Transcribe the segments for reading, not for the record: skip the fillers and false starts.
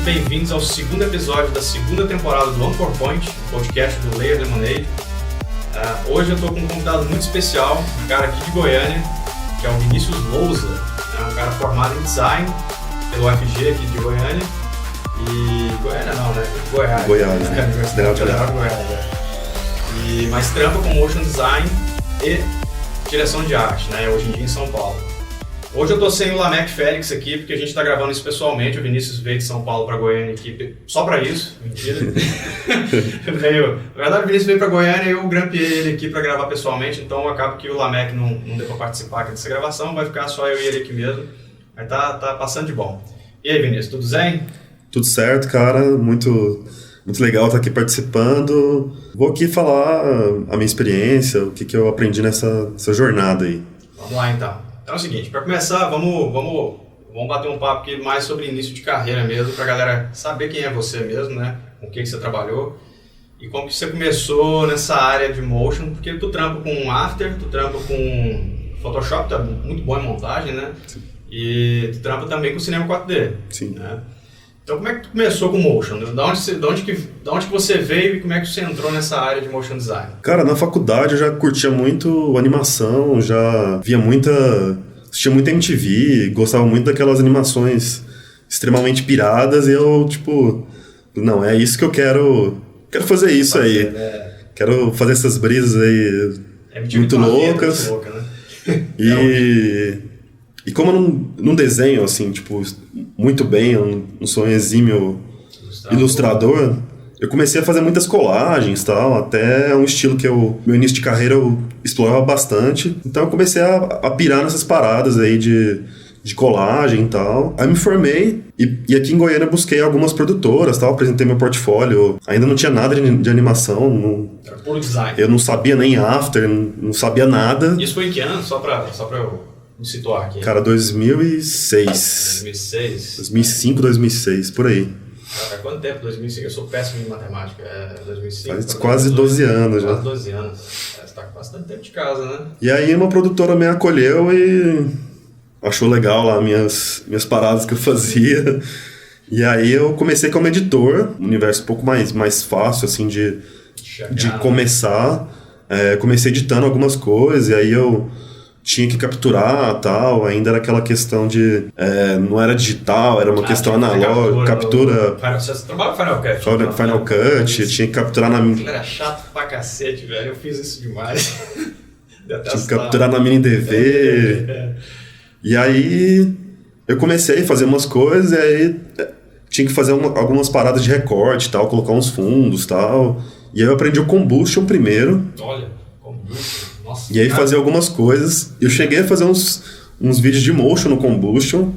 bem-vindos ao segundo episódio da segunda temporada do Anchor Point, podcast do Layer Lemonade. Hoje eu estou com um convidado muito especial, um cara aqui de Goiânia, que é o Vinícius Lousa, um cara formado em design pelo UFG aqui de Goiânia. E Goiânia não, né? Goiás, né? Universidade Federal de Goiás, mas trampa com motion design e direção de arte, né? Hoje em dia em São Paulo. Hoje eu tô sem o Lameck Félix aqui, porque a gente tá gravando isso pessoalmente. O Vinícius veio de São Paulo pra Goiânia aqui só pra isso, mentira. Na verdade, o Vinícius veio pra Goiânia e eu grampeei ele aqui pra gravar pessoalmente, então acaba que o Lameck não deu pra participar aqui dessa gravação, vai ficar só eu e ele aqui mesmo. Mas tá passando de bom. E aí, Vinícius, tudo zen? Tudo certo, cara. Muito legal estar aqui participando. Vou aqui falar a minha experiência, o que eu aprendi nessa jornada aí. Vamos lá, então. Então é o seguinte, para começar, vamos bater um papo aqui mais sobre início de carreira mesmo, pra galera saber quem é você mesmo, né? Com o que você trabalhou e como que você começou nessa área de motion, porque tu trampa com After, tu trampa com Photoshop, tá muito bom em montagem, né? Sim. E tu trampa também com cinema 4D. Sim. Né? Então como é que tu começou com motion? Da onde que você veio e como é que você entrou nessa área de motion design? Cara, na faculdade eu já curtia muito animação, já assistia muito MTV, gostava muito daquelas animações extremamente piradas e eu, não, é isso que eu quero fazer isso aí. Né? Quero fazer essas brisas aí muito loucas. Muito louca, né? E como eu não desenho, assim, muito bem, eu não sou um exímio ilustrador, eu comecei a fazer muitas colagens e tal, até um estilo que meu início de carreira eu explorava bastante. Então eu comecei a pirar nessas paradas aí de colagem e tal. Aí me formei e aqui em Goiânia eu busquei algumas produtoras, tal, apresentei meu portfólio. Ainda não tinha nada de animação. Era puro design. Eu não sabia nem After, não sabia nada. Isso foi em que ano? Só pra eu me situar aqui. Cara, 2006. 2006? 2005, 2006, por aí. Cara, quanto tempo? 2005? Eu sou péssimo em matemática. 2005. Faz quase 12 anos já. Quase 12 anos. Você tá com bastante tempo de casa, né? E aí uma produtora me acolheu e achou legal lá minhas paradas que eu fazia. E aí eu comecei como editor, um universo um pouco mais fácil, assim, de começar. Comecei editando algumas coisas e aí eu tinha que capturar tal, ainda era aquela questão de... não era digital, era uma questão analógica, captura... Você trabalha com Final Cut? Final Cut, tinha que capturar na... Aquilo era chato pra cacete, velho, eu fiz isso demais. Tinha que capturar na mini DV. E aí eu comecei a fazer umas coisas, e aí tinha que fazer algumas paradas de recorte tal, colocar uns fundos tal. E aí eu aprendi o Combustion primeiro. Olha, Combustion. Nossa, e aí fazia algumas coisas. Eu cheguei a fazer uns vídeos de motion no Combustion,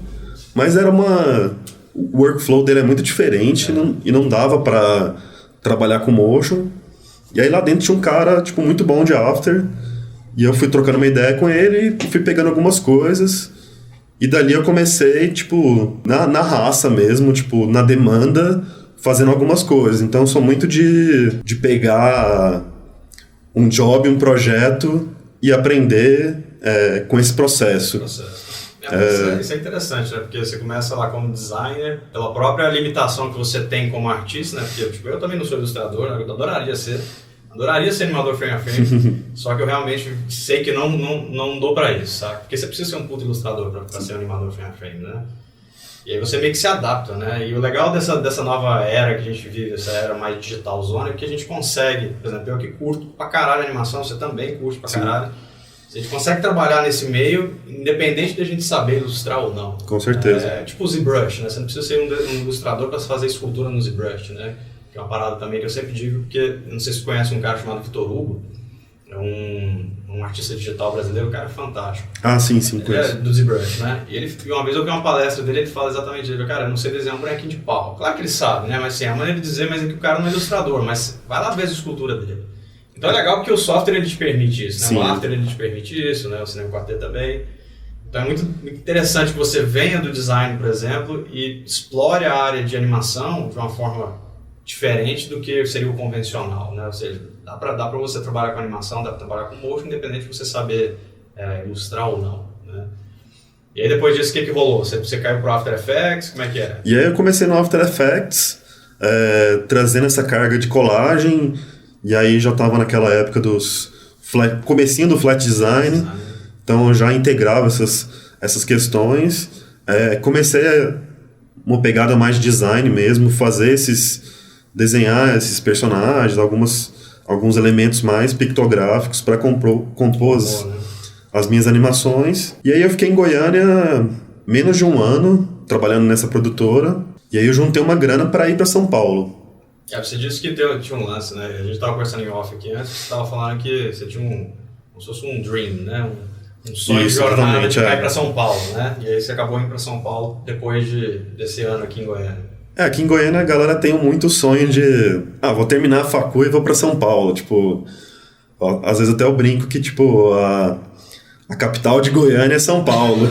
mas era o workflow dele é muito diferente e não dava pra trabalhar com motion. E aí lá dentro tinha um cara muito bom de After, e eu fui trocando uma ideia com ele e fui pegando algumas coisas. E dali eu comecei, na raça mesmo, na demanda, fazendo algumas coisas. Então eu sou muito de pegar um job, um projeto e aprender com esse processo. Isso é interessante, né? Porque você começa lá como designer, pela própria limitação que você tem como artista, né? Porque eu também não sou ilustrador, né? Eu adoraria ser animador frame a frame, só que eu realmente sei que não dou pra isso, sabe? Porque você precisa ser um puto ilustrador pra ser um animador frame a frame, né? E aí você meio que se adapta, né? E o legal dessa nova era que a gente vive, essa era mais digital zona, é que a gente consegue, por exemplo, eu que curto pra caralho a animação, você também curte pra caralho. A gente consegue trabalhar nesse meio, independente de a gente saber ilustrar ou não. Com certeza. Tipo o ZBrush, né? Você não precisa ser um ilustrador para fazer escultura no ZBrush, né? Que é uma parada também que eu sempre digo, porque eu não sei se você conhece um cara chamado Vitor Hugo, é um artista digital brasileiro, um cara fantástico. Ah, sim, conheço. Ele é do ZBrush, né? E uma vez eu vi uma palestra dele, ele fala exatamente isso. Cara, eu não sei desenhar um bonequinho de pau. Claro que ele sabe, né? Mas assim, é a maneira de dizer, mas é que o cara não é ilustrador, mas vai lá ver a escultura dele. Então é legal porque o software ele te permite isso, né? Sim. O After ele te permite isso, né? O Cinema 4D também. Então é muito interessante que você venha do design, por exemplo, e explore a área de animação de uma forma diferente do que seria o convencional, né? Ou seja, dá pra você trabalhar com animação, dá pra trabalhar com motion, independente de você saber ilustrar ou não, né? E aí depois disso, o que rolou? Você caiu pro After Effects? Como é que é? E aí eu comecei no After Effects, trazendo essa carga de colagem, e aí já tava naquela época comecinho do flat design, então eu já integrava essas questões. Comecei uma pegada mais de design mesmo, desenhar esses personagens, alguns elementos mais pictográficos para compor as minhas animações. E aí eu fiquei em Goiânia menos de um ano, trabalhando nessa produtora, e aí eu juntei uma grana para ir para São Paulo. Você disse que tinha um lance, né? A gente estava conversando em off aqui antes, você estava falando que você tinha como se fosse um dream, né? Um sonho de jornada de cair para São Paulo, né? E aí você acabou indo para São Paulo depois desse ano aqui em Goiânia. Aqui em Goiânia a galera tem muito sonho de... vou terminar a facu e vou para São Paulo. Tipo, às vezes até eu brinco que, tipo, a capital de Goiânia é São Paulo.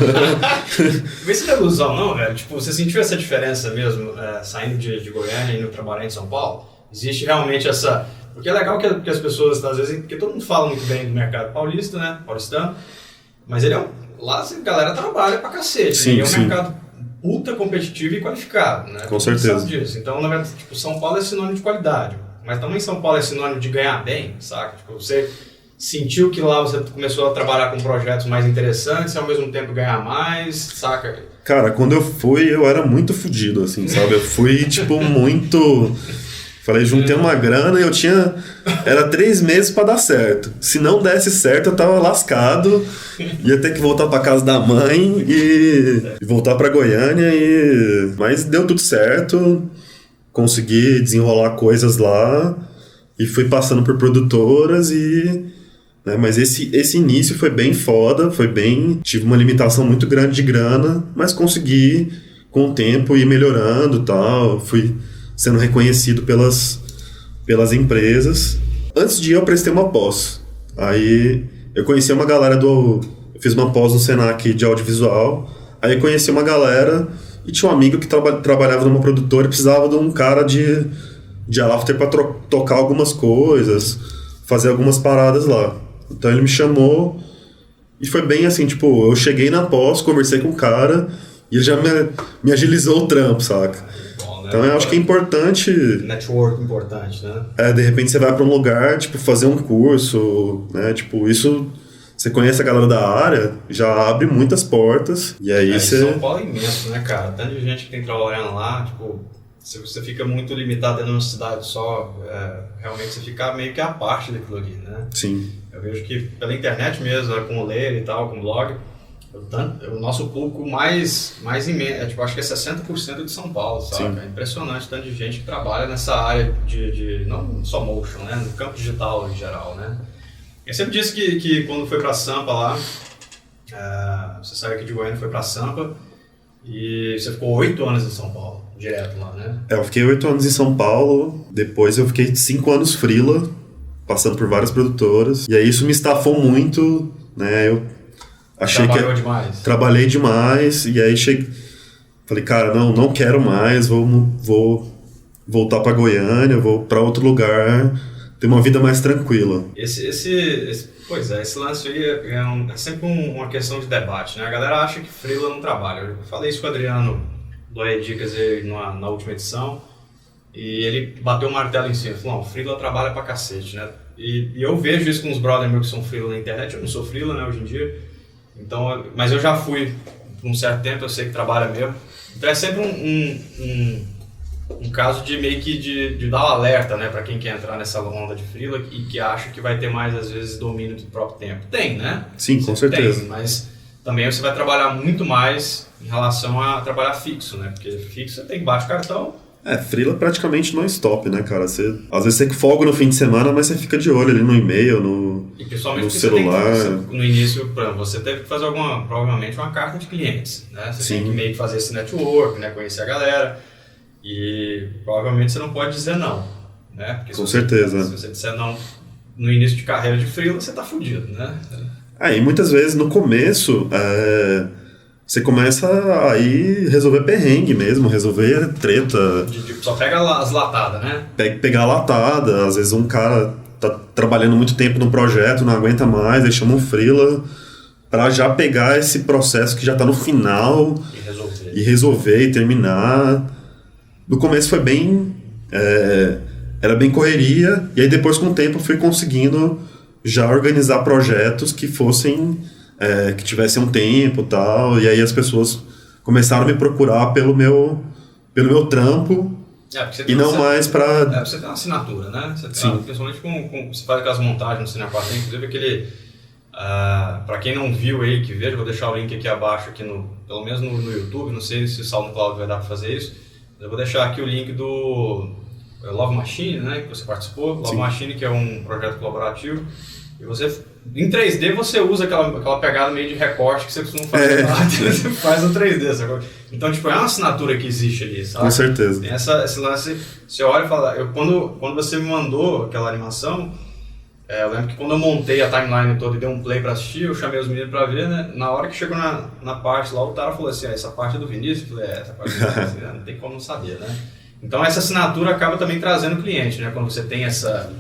Vê se não é ilusão, não, velho. Tipo, você sentiu essa diferença mesmo, saindo de Goiânia e indo trabalhar em São Paulo? Existe realmente essa... Porque é legal que as pessoas, às vezes... Porque todo mundo fala muito bem do mercado paulista, né? Paulistano. Mas ele lá a galera trabalha pra cacete. Sim, né? É um sim. mercado ultra competitivo e qualificado, né? Com certeza. Disso. Então, na verdade, tipo, São Paulo é sinônimo de qualidade. Mas também São Paulo é sinônimo de ganhar bem, saca? Tipo, você sentiu que lá você começou a trabalhar com projetos mais interessantes e ao mesmo tempo ganhar mais, saca? Cara, quando eu fui, eu era muito fodido, assim, sabe? Eu fui, tipo, muito... Falei, juntei uma grana e eu tinha... Era 3 meses pra dar certo. Se não desse certo, eu tava lascado. Ia ter que voltar pra casa da mãe e voltar pra Goiânia. Mas deu tudo certo. Consegui desenrolar coisas lá. E fui passando por produtoras né, mas esse início foi bem foda. Tive uma limitação muito grande de grana. Mas consegui, com o tempo, ir melhorando e tal. Fui sendo reconhecido pelas empresas. Antes de ir, eu prestei uma pós. Aí eu conheci uma galera eu fiz uma pós no Senac de audiovisual. Aí eu conheci uma galera e tinha um amigo que trabalhava numa produtora e precisava de um cara de after pra tocar algumas coisas, fazer algumas paradas lá. Então ele me chamou e foi bem assim, tipo, eu cheguei na pós, conversei com o cara e ele já me agilizou o trampo, saca? Então eu acho que é importante... Network importante, né? De repente você vai pra um lugar, tipo, fazer um curso, né? Tipo, isso... Você conhece a galera da área, já abre muitas portas, e aí você... São Paulo é imenso, né, cara? Tanto de gente que tem trabalhando lá, tipo... Se você fica muito limitado dentro de uma cidade só, realmente você fica meio que à parte daquilo ali, né? Sim. Eu vejo que pela internet mesmo, com o ler e tal, com o blog... O nosso público mais imenso, tipo, acho que é 60% de São Paulo, sabe? É impressionante o tanto de gente que trabalha nessa área de não só motion, né? No campo digital em geral, né? Eu sempre disse que quando foi pra Sampa lá, você saiu aqui de Goiânia e foi pra Sampa e você ficou 8 anos em São Paulo, direto lá, né? Eu fiquei 8 anos em São Paulo, depois eu fiquei 5 anos freela, passando por várias produtoras, e aí isso me estafou muito, né? Eu Trabalhou demais. Trabalhei demais, e aí falei, cara, não quero mais, vou voltar pra Goiânia, vou pra outro lugar, ter uma vida mais tranquila. Pois é, esse lance aí é sempre uma questão de debate, né? A galera acha que freela não trabalha. Eu falei isso com o Adriano do AE Dicas na última edição, e ele bateu o martelo em cima, falou, não, freela trabalha pra cacete, né? E eu vejo isso com os brothers meus que são freela na internet, eu não sou freela, né, hoje em dia. Então, mas eu já fui por um certo tempo, eu sei que trabalha mesmo. Então é sempre um caso de meio que de dar um alerta, né, para quem quer entrar nessa onda de freela e que acha que vai ter mais, às vezes, domínio do próprio tempo. Tem, né? Sim, com certeza. Tem, mas também você vai trabalhar muito mais em relação a trabalhar fixo, né? Porque fixo você tem baixo cartão. Freela praticamente non-stop, né, cara? Às vezes você folga no fim de semana, mas você fica de olho ali no e-mail, no celular. No início, por exemplo, você teve que fazer provavelmente uma carta de clientes, né? Você tem que meio que fazer esse network, né? Conhecer a galera. E provavelmente você não pode dizer não, né? Porque com certeza. Se você disser não no início de carreira de freela, você tá fudido, né? E muitas vezes no começo... Você começa a ir resolver perrengue mesmo, resolver treta. Só pega as latadas, né? Pegar a latada. Às vezes um cara tá trabalhando muito tempo num projeto, não aguenta mais, aí chama um freela para já pegar esse processo que já está no final e resolver e terminar. No começo foi bem... era bem correria, e aí depois com o tempo eu fui conseguindo já organizar projetos que fossem... que tivessem um tempo e tal, e aí as pessoas começaram a me procurar pelo meu trampo, e não mais para... você tem uma assinatura, né? Principalmente você faz aquelas montagens no Cinepar, inclusive aquele... para quem não viu aí, que veja, vou deixar o link aqui abaixo, aqui pelo menos no YouTube, não sei se o SoundCloud vai dar para fazer isso, eu vou deixar aqui o link do Love Machine, né, que você participou. Love Machine, que é um projeto colaborativo, e você, em 3D, você usa aquela pegada meio de recorte que você costuma fazer lá, você faz no 3D, sabe? Então, tipo, é uma assinatura que existe ali, sabe? Com certeza. Tem esse lance, você olha e fala... Quando você me mandou aquela animação, eu lembro que quando eu montei a timeline toda e dei um play pra assistir, eu chamei os meninos pra ver, né? Na hora que chegou na parte lá, o Tara falou assim, essa parte é do Vinícius? Eu falei, essa parte é do Vinícius, não tem como não saber, né? Então essa assinatura acaba também trazendo o cliente, né? Quando você tem essa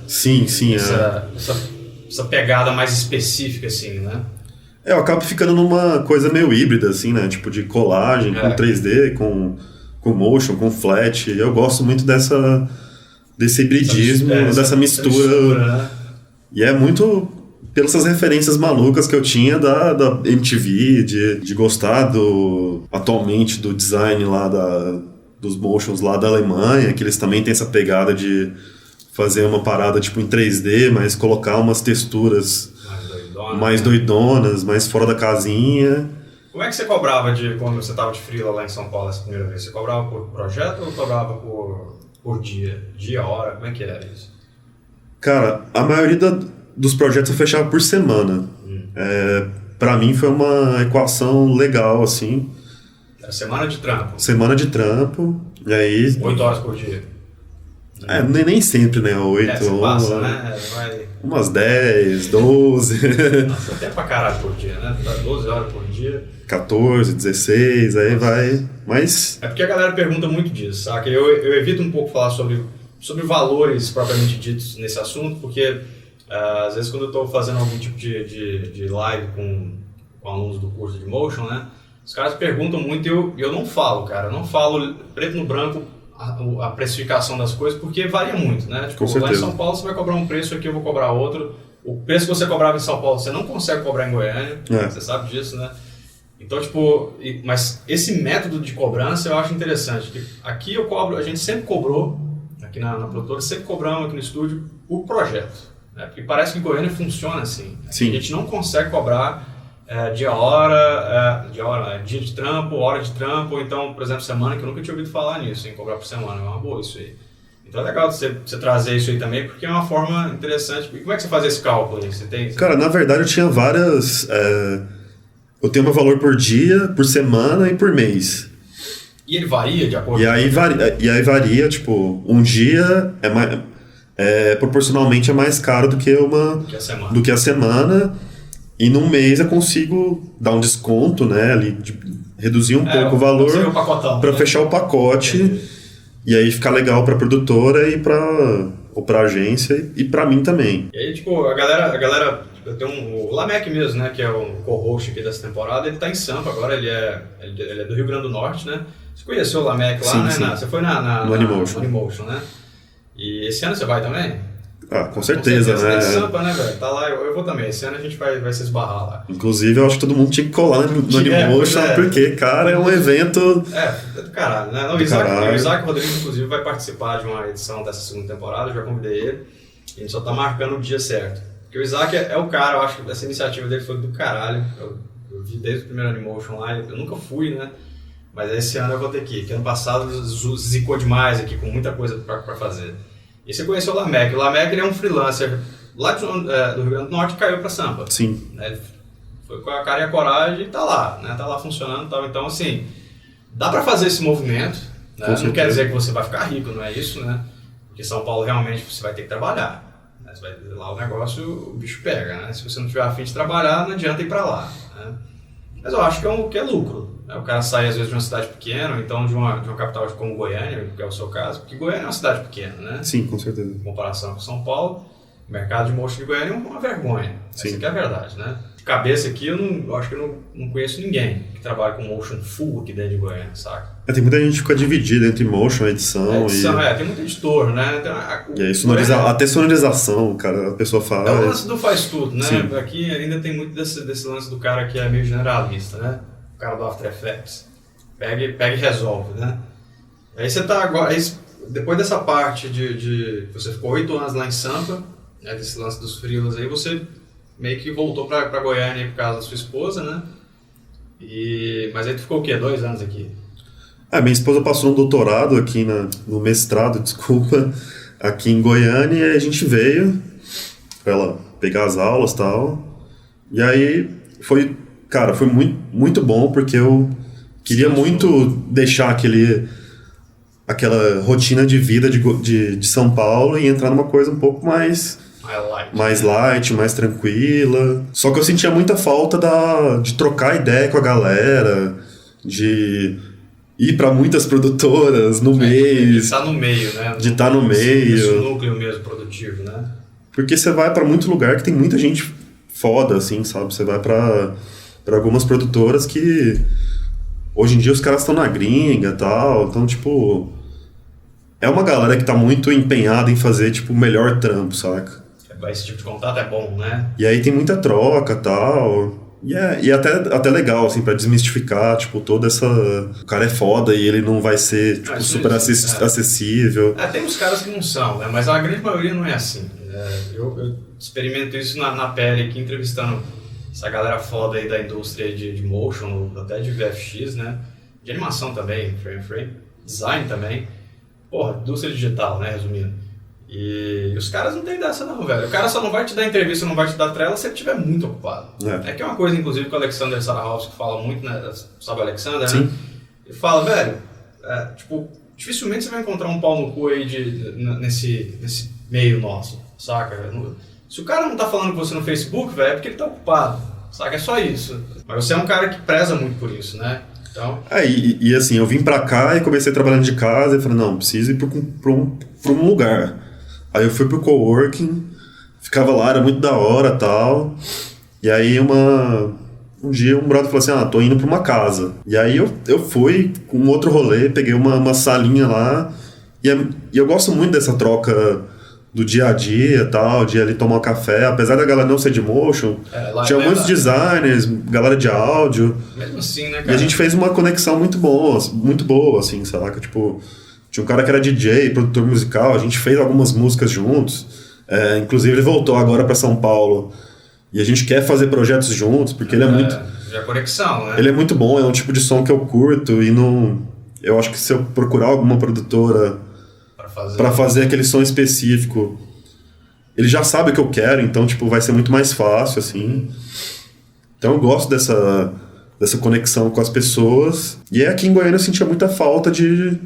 pegada mais específica, assim, né? Eu acabo ficando numa coisa meio híbrida, assim, né? Tipo de colagem, com 3D, com motion, com flat. Eu gosto muito desse hibridismo, dessa mistura, né? E é muito pelas referências malucas que eu tinha da MTV, de gostar atualmente do design lá dos motions lá da Alemanha, que eles também têm essa pegada de fazer uma parada tipo em 3D, mas colocar umas texturas mais doidonas, mais fora da casinha. Como é que você cobrava quando você estava de freela lá em São Paulo essa primeira vez? Você cobrava por projeto ou cobrava por dia? Dia, hora? Como é que era isso? Cara, a maioria dos projetos eu fechava por semana. Pra mim foi uma equação legal, assim. Era semana de trampo? Semana de trampo, e aí... 8 horas por dia? Nem sempre, né? 8, você passa, né? Umas 10, 12... Nossa, até pra caralho por dia, né? 12 horas por dia. 14, 16, aí vai... Mas... É porque a galera pergunta muito disso, saca? Eu evito um pouco falar sobre valores propriamente ditos nesse assunto, porque às vezes quando eu estou fazendo algum tipo de live com alunos do curso de Motion, né, os caras perguntam muito e eu não falo, cara, eu não falo preto no branco a precificação das coisas, porque varia muito, né? Tipo, lá em São Paulo você vai cobrar um preço, aqui eu vou cobrar outro. O preço que você cobrava em São Paulo você não consegue cobrar em Goiânia, você sabe disso, né? Então, tipo, mas esse método de cobrança eu acho interessante, que aqui a gente sempre cobrou, aqui na produtora, sempre cobramos aqui no estúdio o projeto, né? Porque parece que em Goiânia funciona assim. Sim. A gente não consegue cobrar dia de trampo, hora de trampo, ou então, por exemplo, semana, que eu nunca tinha ouvido falar nisso, em cobrar por semana, é uma boa isso aí. Então é legal você trazer isso aí também, porque é uma forma interessante. E como é que você faz esse cálculo aí? Cara, na verdade eu tinha várias... eu tenho meu valor por dia, por semana e por mês. E ele varia de acordo com... E aí varia, tipo, um dia proporcionalmente é mais caro do que a semana. E num mês eu consigo dar um desconto, né, ali, reduzir um pouco o valor para fechar o pacote. Entendi. E aí ficar legal pra produtora e pra agência e pra mim também. E aí, tipo, a galera eu tenho o Lamec mesmo, né, que é o co-host aqui dessa temporada, ele tá em Sampa agora, ele é do Rio Grande do Norte, né? Você conheceu o Lamec lá, sim, né? Sim. Você foi no Animotion, né? E esse ano você vai também? Com certeza, né? Tem Sampa, né, velho? Tá lá, eu vou também. Esse ano a gente vai se esbarrar lá. Inclusive, eu acho que todo mundo tinha que colar no Animotion, porque, cara, é um evento... É do caralho, né? Não, o Isaac Rodrigues, inclusive, vai participar de uma edição dessa segunda temporada, eu já convidei ele. A gente só tá marcando o dia certo. Porque o Isaac é o cara, eu acho que essa iniciativa dele foi do caralho. Eu vi desde o primeiro Animotion lá, eu nunca fui, né? Mas esse ano eu vou ter que ir, porque ano passado zicou demais aqui, com muita coisa pra fazer. E você conheceu o Lamec. O Lamec ele é um freelancer lá do Rio Grande do Norte e caiu pra Sampa. Sim. Ele foi com a cara e a coragem e tá lá, né? Tá lá funcionando e tal. Então, assim, dá pra fazer esse movimento, né? Não quer dizer que você vai ficar rico, não é isso, né? Porque São Paulo realmente você vai ter que trabalhar. Né? Você vai, lá o negócio, o bicho pega, né? Se você não tiver a fim de trabalhar, não adianta ir pra lá, né? Mas eu acho que é lucro. Né? O cara sai às vezes de uma cidade pequena, ou então de uma capital como Goiânia, que é o seu caso, porque Goiânia é uma cidade pequena, né? Sim, com certeza. Em comparação com São Paulo, o mercado de motion de Goiânia é uma vergonha. Sim. Essa que é a verdade, né? De cabeça aqui, eu acho que eu não conheço ninguém que trabalha com motion full aqui dentro de Goiânia, saca? Tem muita gente que fica dividida entre motion, edição e... tem muito editor, né? E aí, até sonorização, cara, a pessoa fala... É o lance do faz tudo, né? Sim. Aqui ainda tem muito desse lance do cara que é meio generalista, né? O cara do After Effects. Pega e resolve, né? Aí você tá agora... Depois dessa parte de você ficou 8 anos lá em Sampa, né, desse lance dos freelas aí, você meio que voltou pra Goiânia por causa da sua esposa, né? Mas aí tu ficou o quê? 2 anos aqui? Minha esposa passou um doutorado aqui no mestrado, desculpa, aqui em Goiânia, e a gente veio pra ela pegar as aulas e tal. E aí foi muito, muito bom, porque eu queria muito deixar aquela rotina de vida de São Paulo e entrar numa coisa um pouco mais light, mais tranquila. Só que eu sentia muita falta de trocar ideia com a galera, de ir para muitas produtoras no meio. De estar no meio, né? De estar no meio. Esse núcleo mesmo produtivo, né? Porque você vai para muito lugar que tem muita gente foda, assim, sabe? Você vai para algumas produtoras que hoje em dia os caras estão na gringa e tal. Então, tipo... É uma galera que tá muito empenhada em fazer, tipo, o melhor trampo, saca? Esse tipo de contato é bom, né? E aí tem muita troca e tal. E até legal, assim, pra desmistificar, tipo, toda essa... O cara é foda e ele não vai ser, tipo, super acessível. Tem uns caras que não são, né? Mas a grande maioria não é assim. Eu experimento isso na pele aqui, entrevistando essa galera foda aí da indústria de motion, até de VFX, né? De animação também, frame, design também. Porra, indústria digital, né, resumindo. E os caras não tem dessa não, velho. O cara só não vai te dar entrevista, não vai te dar trela se ele estiver muito ocupado. Que é uma coisa, inclusive, que o Alexander Sarahovsky fala muito, né? Sabe o Alexander, Sim. né? Ele fala, velho, tipo, dificilmente você vai encontrar um pau no cu aí nesse meio nosso, saca? Se o cara não tá falando com você no Facebook, velho, é porque ele tá ocupado, saca? É só isso. Mas você é um cara que preza muito por isso, né? Então... E assim, eu vim pra cá e comecei trabalhando de casa e falei, não, preciso ir pra um lugar. Aí eu fui pro coworking, ficava lá, era muito da hora e tal. E aí um dia um brother falou assim, tô indo pra uma casa. E aí eu fui com um outro rolê, peguei uma salinha lá. E eu gosto muito dessa troca do dia a dia e tal, de ir ali tomar um café. Apesar da galera não ser de motion, tinha muitos designers, galera de áudio. Mesmo assim, né, cara? E a gente fez uma conexão muito boa, assim, saca? Tipo, tinha um cara que era DJ, produtor musical, a gente fez algumas músicas juntos. Inclusive ele voltou agora pra São Paulo. E a gente quer fazer projetos juntos, porque ele é muito... Já conexão, né? Ele é muito bom, é um tipo de som que eu curto e não... Eu acho que se eu procurar alguma produtora pra fazer aquele som específico, ele já sabe o que eu quero, então, tipo, vai ser muito mais fácil, assim. Então eu gosto dessa conexão com as pessoas. E aqui em Goiânia eu sentia muita falta de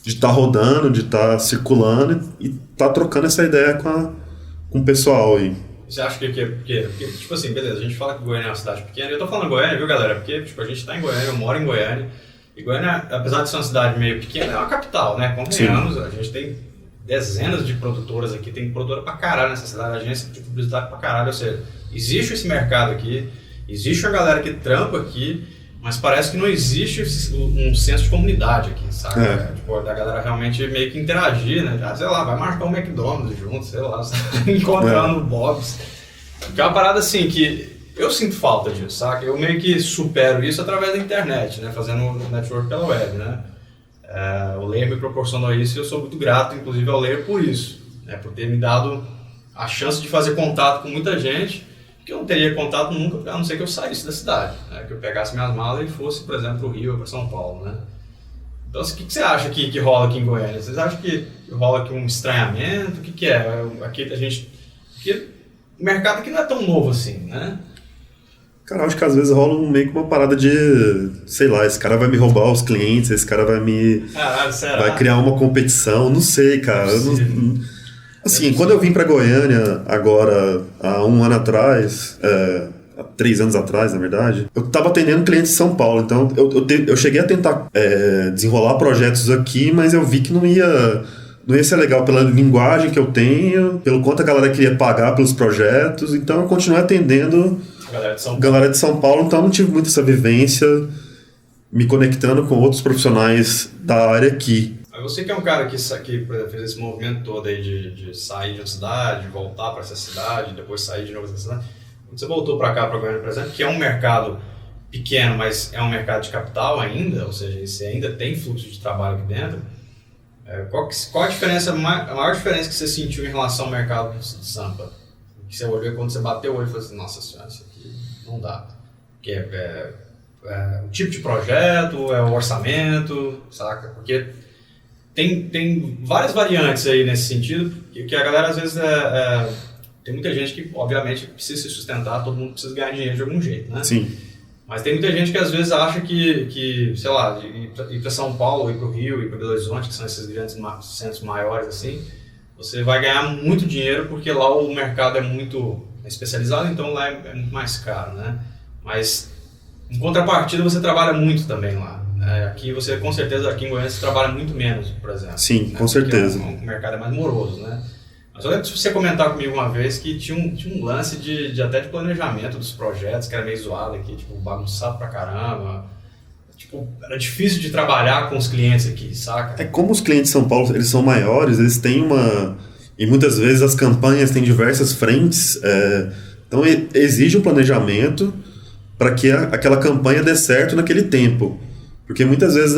estar rodando, de estar circulando e estar trocando essa ideia com o pessoal aí. Você acha que tipo assim, beleza, a gente fala que Goiânia é uma cidade pequena, eu tô falando Goiânia, viu, galera? Porque, tipo, a gente tá em Goiânia, eu moro em Goiânia, e Goiânia, apesar de ser uma cidade meio pequena, é uma capital, né? Convenhamos, a gente tem dezenas de produtoras aqui, tem produtora pra caralho nessa cidade, agência de publicidade pra caralho, ou seja, existe esse mercado aqui, existe uma galera que trampa aqui, mas parece que não existe um senso de comunidade aqui, sabe? Tipo, da galera realmente meio que interagir, né? Já, sei lá, vai marcar um McDonald's junto, sei lá, encontrando o Bob's. Que é uma parada assim que eu sinto falta disso, saca? Eu meio que supero isso através da internet, né? Fazendo network pela web, né? O Layer me proporcionou isso e eu sou muito grato, inclusive, ao Layer por isso, né? Por ter me dado a chance de fazer contato com muita gente que eu não teria contato nunca, a não ser que eu saísse da cidade, né? Que eu pegasse minhas malas e fosse, por exemplo, para o Rio ou para São Paulo, né? Então, o que você acha que rola aqui em Goiânia? Vocês acham que rola aqui um estranhamento? O que é? Aqui a gente... Porque o mercado aqui não é tão novo assim, né? Cara, eu acho que às vezes rola meio que uma parada de... Sei lá, esse cara vai me roubar os clientes, esse cara vai me... Caralho, será? Vai criar uma competição, não sei, cara. Assim, quando eu vim pra Goiânia, agora, há um ano atrás, há 3 anos atrás, na verdade, eu tava atendendo clientes de São Paulo, então eu cheguei a tentar desenrolar projetos aqui, mas eu vi que não ia ser legal pela linguagem que eu tenho, pelo quanto a galera queria pagar pelos projetos, então eu continuei atendendo Galera de São Paulo, então não tive muito essa vivência me conectando com outros profissionais da área aqui. Mas você que é um cara que por exemplo, fez esse movimento todo aí de sair de uma cidade, voltar para essa cidade, depois sair de novo dessa cidade. Quando você voltou para cá, para Goiânia, por exemplo, que é um mercado pequeno, mas é um mercado de capital ainda, ou seja, você ainda tem fluxo de trabalho aqui dentro, qual a diferença, a maior diferença que você sentiu em relação ao mercado de Sampa? Que você olhou quando você bateu o olho e falou assim, nossa senhora, isso aqui não dá. Porque é o tipo de projeto, é o orçamento, saca? Porque tem várias variantes aí nesse sentido, que a galera às vezes tem muita gente que obviamente precisa se sustentar, todo mundo precisa ganhar dinheiro de algum jeito, né? Sim. Mas tem muita gente que às vezes acha que sei lá, ir para São Paulo, ir para o Rio, ir para Belo Horizonte, que são esses grandes centros maiores assim, você vai ganhar muito dinheiro porque lá o mercado é muito especializado, então lá é muito mais caro, né? Mas em contrapartida você trabalha muito também lá. Aqui você, com certeza, aqui em Goiânia você trabalha muito menos, por exemplo. Sim, né? com certeza. O mercado é mais moroso, né? Mas eu lembro de você comentar comigo uma vez que tinha um lance até de planejamento dos projetos, que era meio zoado aqui, tipo, bagunçado pra caramba. Tipo, era difícil de trabalhar com os clientes aqui, saca? Como os clientes de São Paulo, eles são maiores, eles têm e muitas vezes as campanhas têm diversas frentes, então exige um planejamento para que aquela campanha dê certo naquele tempo. Porque muitas vezes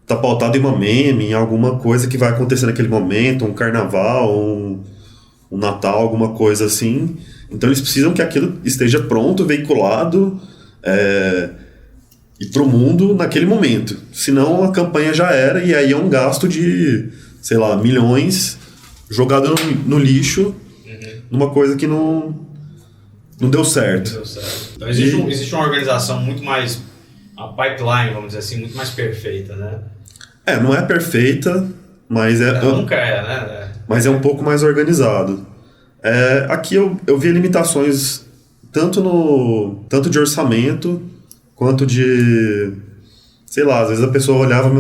tá pautado em uma meme, em alguma coisa que vai acontecer naquele momento, um carnaval, um Natal, alguma coisa assim. Então eles precisam que aquilo esteja pronto, veiculado e pro mundo naquele momento. Senão a campanha já era e aí é um gasto de, sei lá, milhões jogado no lixo, numa coisa que não deu certo. Então existe uma organização muito mais, a pipeline, vamos dizer assim, muito mais perfeita, né? Não é perfeita, mas nunca né? Mas é um pouco mais organizado. Aqui eu vi limitações tanto de orçamento quanto de, sei lá, às vezes a pessoa olhava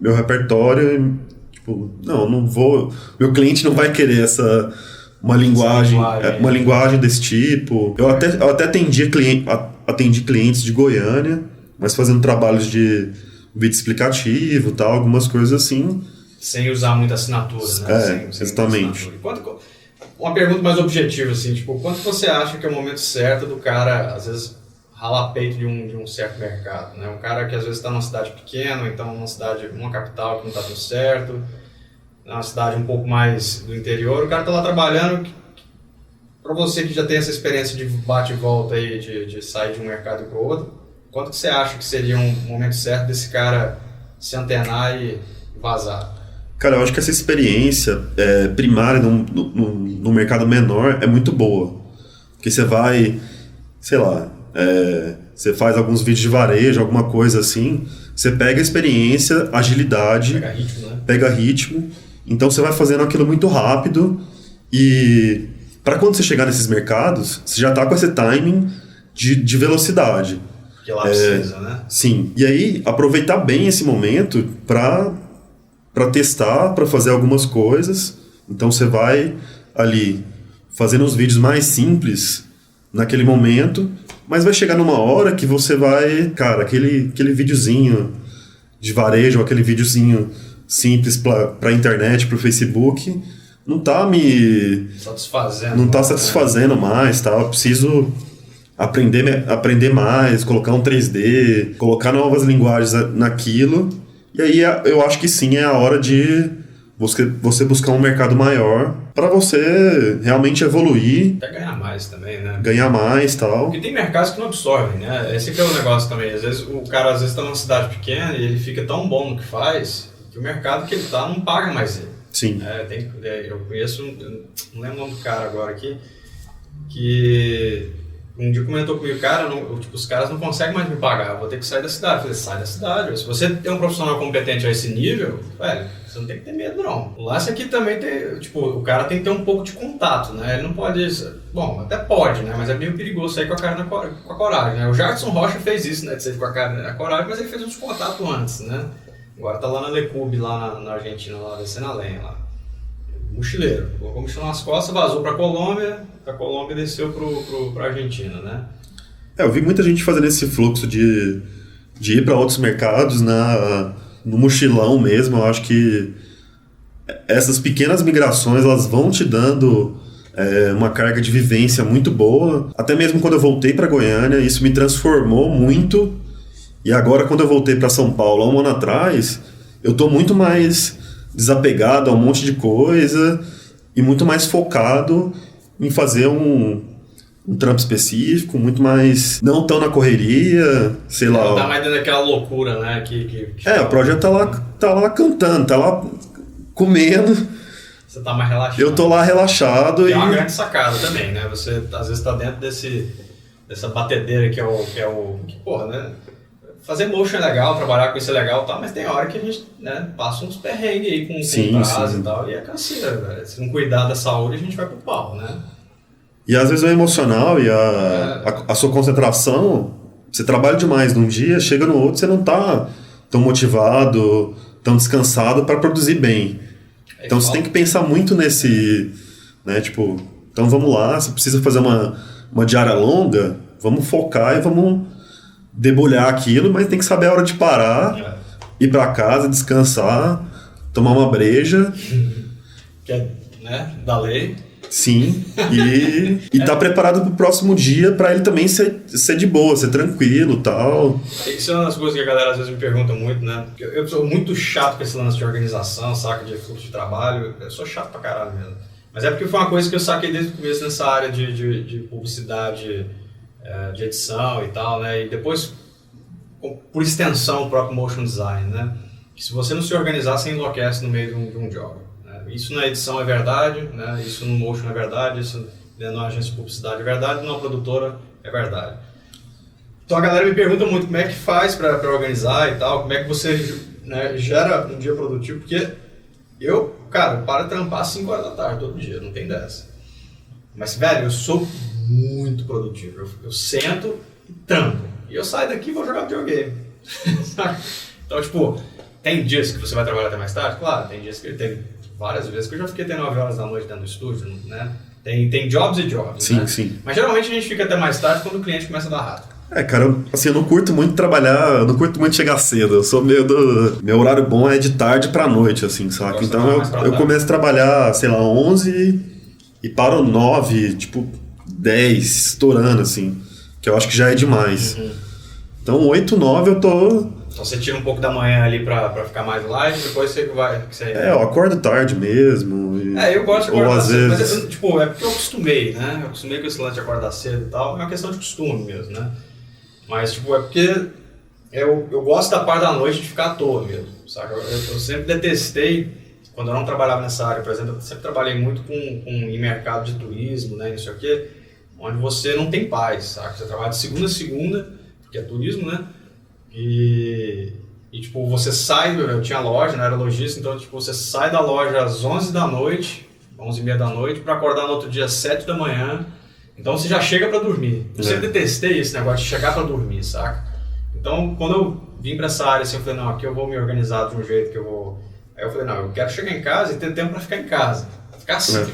meu repertório e tipo, não vou, meu cliente não vai querer uma linguagem desse tipo. Eu até atendi clientes de Goiânia, mas fazendo trabalhos de vídeo explicativo, tal, algumas coisas assim. Sem usar muita assinatura, né? Exatamente. Uma pergunta mais objetiva, assim, tipo, quanto você acha que é o momento certo do cara, às vezes, ralar peito de um certo mercado, né? Um cara que às vezes está numa cidade pequena, então numa capital que não está tudo certo, numa cidade um pouco mais do interior, o cara está lá trabalhando. Para você que já tem essa experiência de bate e volta aí, de sair de um mercado para o outro, quanto que você acha que seria um momento certo desse cara se antenar e vazar? Cara, eu acho que essa experiência primária no mercado menor é muito boa. Porque você vai, sei lá, você faz alguns vídeos de varejo, alguma coisa assim, você pega experiência, agilidade, pega ritmo, né? Pega ritmo, então você vai fazendo aquilo muito rápido e para quando você chegar nesses mercados, você já tá com esse timing de velocidade. Que lá precisa, né? Sim, e aí aproveitar bem esse momento para testar, para fazer algumas coisas. Então você vai ali fazendo os vídeos mais simples naquele momento, mas vai chegar numa hora que você vai, cara, aquele videozinho de varejo, aquele videozinho simples para internet, para o Facebook, não tá me satisfazendo. Não tá satisfazendo mais, tá? Eu preciso aprender mais, colocar um 3D, colocar novas linguagens naquilo. E aí eu acho que sim, é a hora de você buscar um mercado maior para você realmente evoluir. Até ganhar mais também, né? Ganhar mais e tal. Porque tem mercados que não absorvem, né? Esse que é o negócio também. Às vezes o cara tá numa cidade pequena e ele fica tão bom no que faz que o mercado que ele tá não paga mais ele. Sim. Eu conheço, não lembro o nome do cara agora aqui, que um dia comentou comigo, cara, os caras não conseguem mais me pagar, eu vou ter que sair da cidade. Eu falei, sai da cidade. Se você tem um profissional competente a esse nível, velho, você não tem que ter medo, não. O lance aqui também tem, o cara tem que ter um pouco de contato, né? Ele não pode, bom, até pode, né? Mas é meio perigoso sair com a cara com a coragem, né? O Jardim Rocha fez isso, né? De sair com a cara na coragem, mas ele fez uns contatos antes, né? Agora tá lá na Lecube, lá na Argentina, lá descendo a lenha, lá. Mochileiro, colocou a mochila nas costas, vazou pra Colômbia, da Colômbia desceu pra Argentina, né? Eu vi muita gente fazendo esse fluxo de ir para outros mercados no mochilão mesmo. Eu acho que essas pequenas migrações elas vão te dando uma carga de vivência muito boa. Até mesmo quando eu voltei para Goiânia, isso me transformou muito. E agora, quando eu voltei para São Paulo há um ano atrás, eu tô muito mais desapegado a um monte de coisa e muito mais focado em fazer um trampo específico, muito mais... Não tão na correria, sei lá... Não tá mais dentro daquela loucura, né? O projeto tá lá cantando, tá lá comendo. Você tá mais relaxado. Eu tô lá relaxado. É uma grande sacada também, né? Você, às vezes, tá dentro dessa batedeira que porra, né? Fazer motion é legal, trabalhar com isso é legal e tal, mas tem hora que a gente, né, passa uns perrengues aí com prazo e tal, e é canseira, velho. Se não cuidar da saúde, a gente vai pro pau, né? E às vezes o emocional e a sua concentração, você trabalha demais num dia, chega no outro, você não tá tão motivado, tão descansado para produzir bem. Então você tem que pensar muito nesse, né, tipo, então vamos lá, você precisa fazer uma diária longa, vamos focar e vamos debulhar aquilo, mas tem que saber a hora de parar, ir para casa, descansar, tomar uma breja. Que é, né, da lei. Sim, e tá preparado pro próximo dia para ele também ser de boa, ser tranquilo e tal. Isso é uma das coisas que a galera às vezes me pergunta muito, né? Eu sou muito chato com esse lance de organização, saca, de fluxo de trabalho. Eu sou chato pra caralho mesmo. Mas é porque foi uma coisa que eu saquei desde o começo nessa área de publicidade, de edição e tal, né? E depois, por extensão, o próprio motion design, né? Que se você não se organizar, você enlouquece no meio de um job. Isso na edição é verdade, né? Isso no motion é verdade, isso na agência de publicidade é verdade, numa produtora é verdade. Então a galera me pergunta muito como é que faz para organizar e tal, como é que você, né, gera um dia produtivo, porque eu paro de trampar às 5 horas da tarde todo dia, não tem dessa. Mas, velho, eu sou muito produtivo, eu sento e trampo, e eu saio daqui e vou jogar videogame. Então, tipo, tem dias que você vai trabalhar até mais tarde? Claro, tem dias que tem várias vezes que eu já fiquei até 9 horas da noite dentro do estúdio, né? Tem jobs e jobs, sim, né? Sim. Mas geralmente a gente fica até mais tarde quando o cliente começa a dar rato. Cara, assim, eu não curto muito trabalhar, eu não curto muito chegar cedo. Eu sou meio meu horário bom é de tarde pra noite, assim, saca? Então eu começo a trabalhar, sei lá, 11 e paro 9, tipo, 10, estourando, assim. Que eu acho que já é demais. Uhum. Então 8, 9 eu tô... Então você tira um pouco da manhã ali pra ficar mais live, depois você vai... eu acordo tarde mesmo. Eu gosto de acordar cedo. Mas, é porque eu acostumei, né? Eu acostumei com esse lance de acordar cedo e tal. É uma questão de costume mesmo, né? Mas, tipo, é porque eu gosto da parte da noite de ficar à toa mesmo, saca? Eu sempre detestei, quando eu não trabalhava nessa área, por exemplo, eu sempre trabalhei muito em mercado de turismo, né? Não sei o quê, onde você não tem paz, saca? Você trabalha de segunda a segunda, porque é turismo, né? E tipo, você sai, eu tinha loja, não era lojista, então tipo, você sai da loja às 11 da noite, 11h30 da noite, para acordar no outro dia às 7 da manhã, então você já chega para dormir. Eu sempre detestei esse negócio de chegar para dormir, saca? Então, quando eu vim para essa área, assim, eu falei, não, aqui eu vou me organizar de um jeito que eu vou... Aí eu falei, não, eu quero chegar em casa e ter tempo para ficar em casa, ficar assim,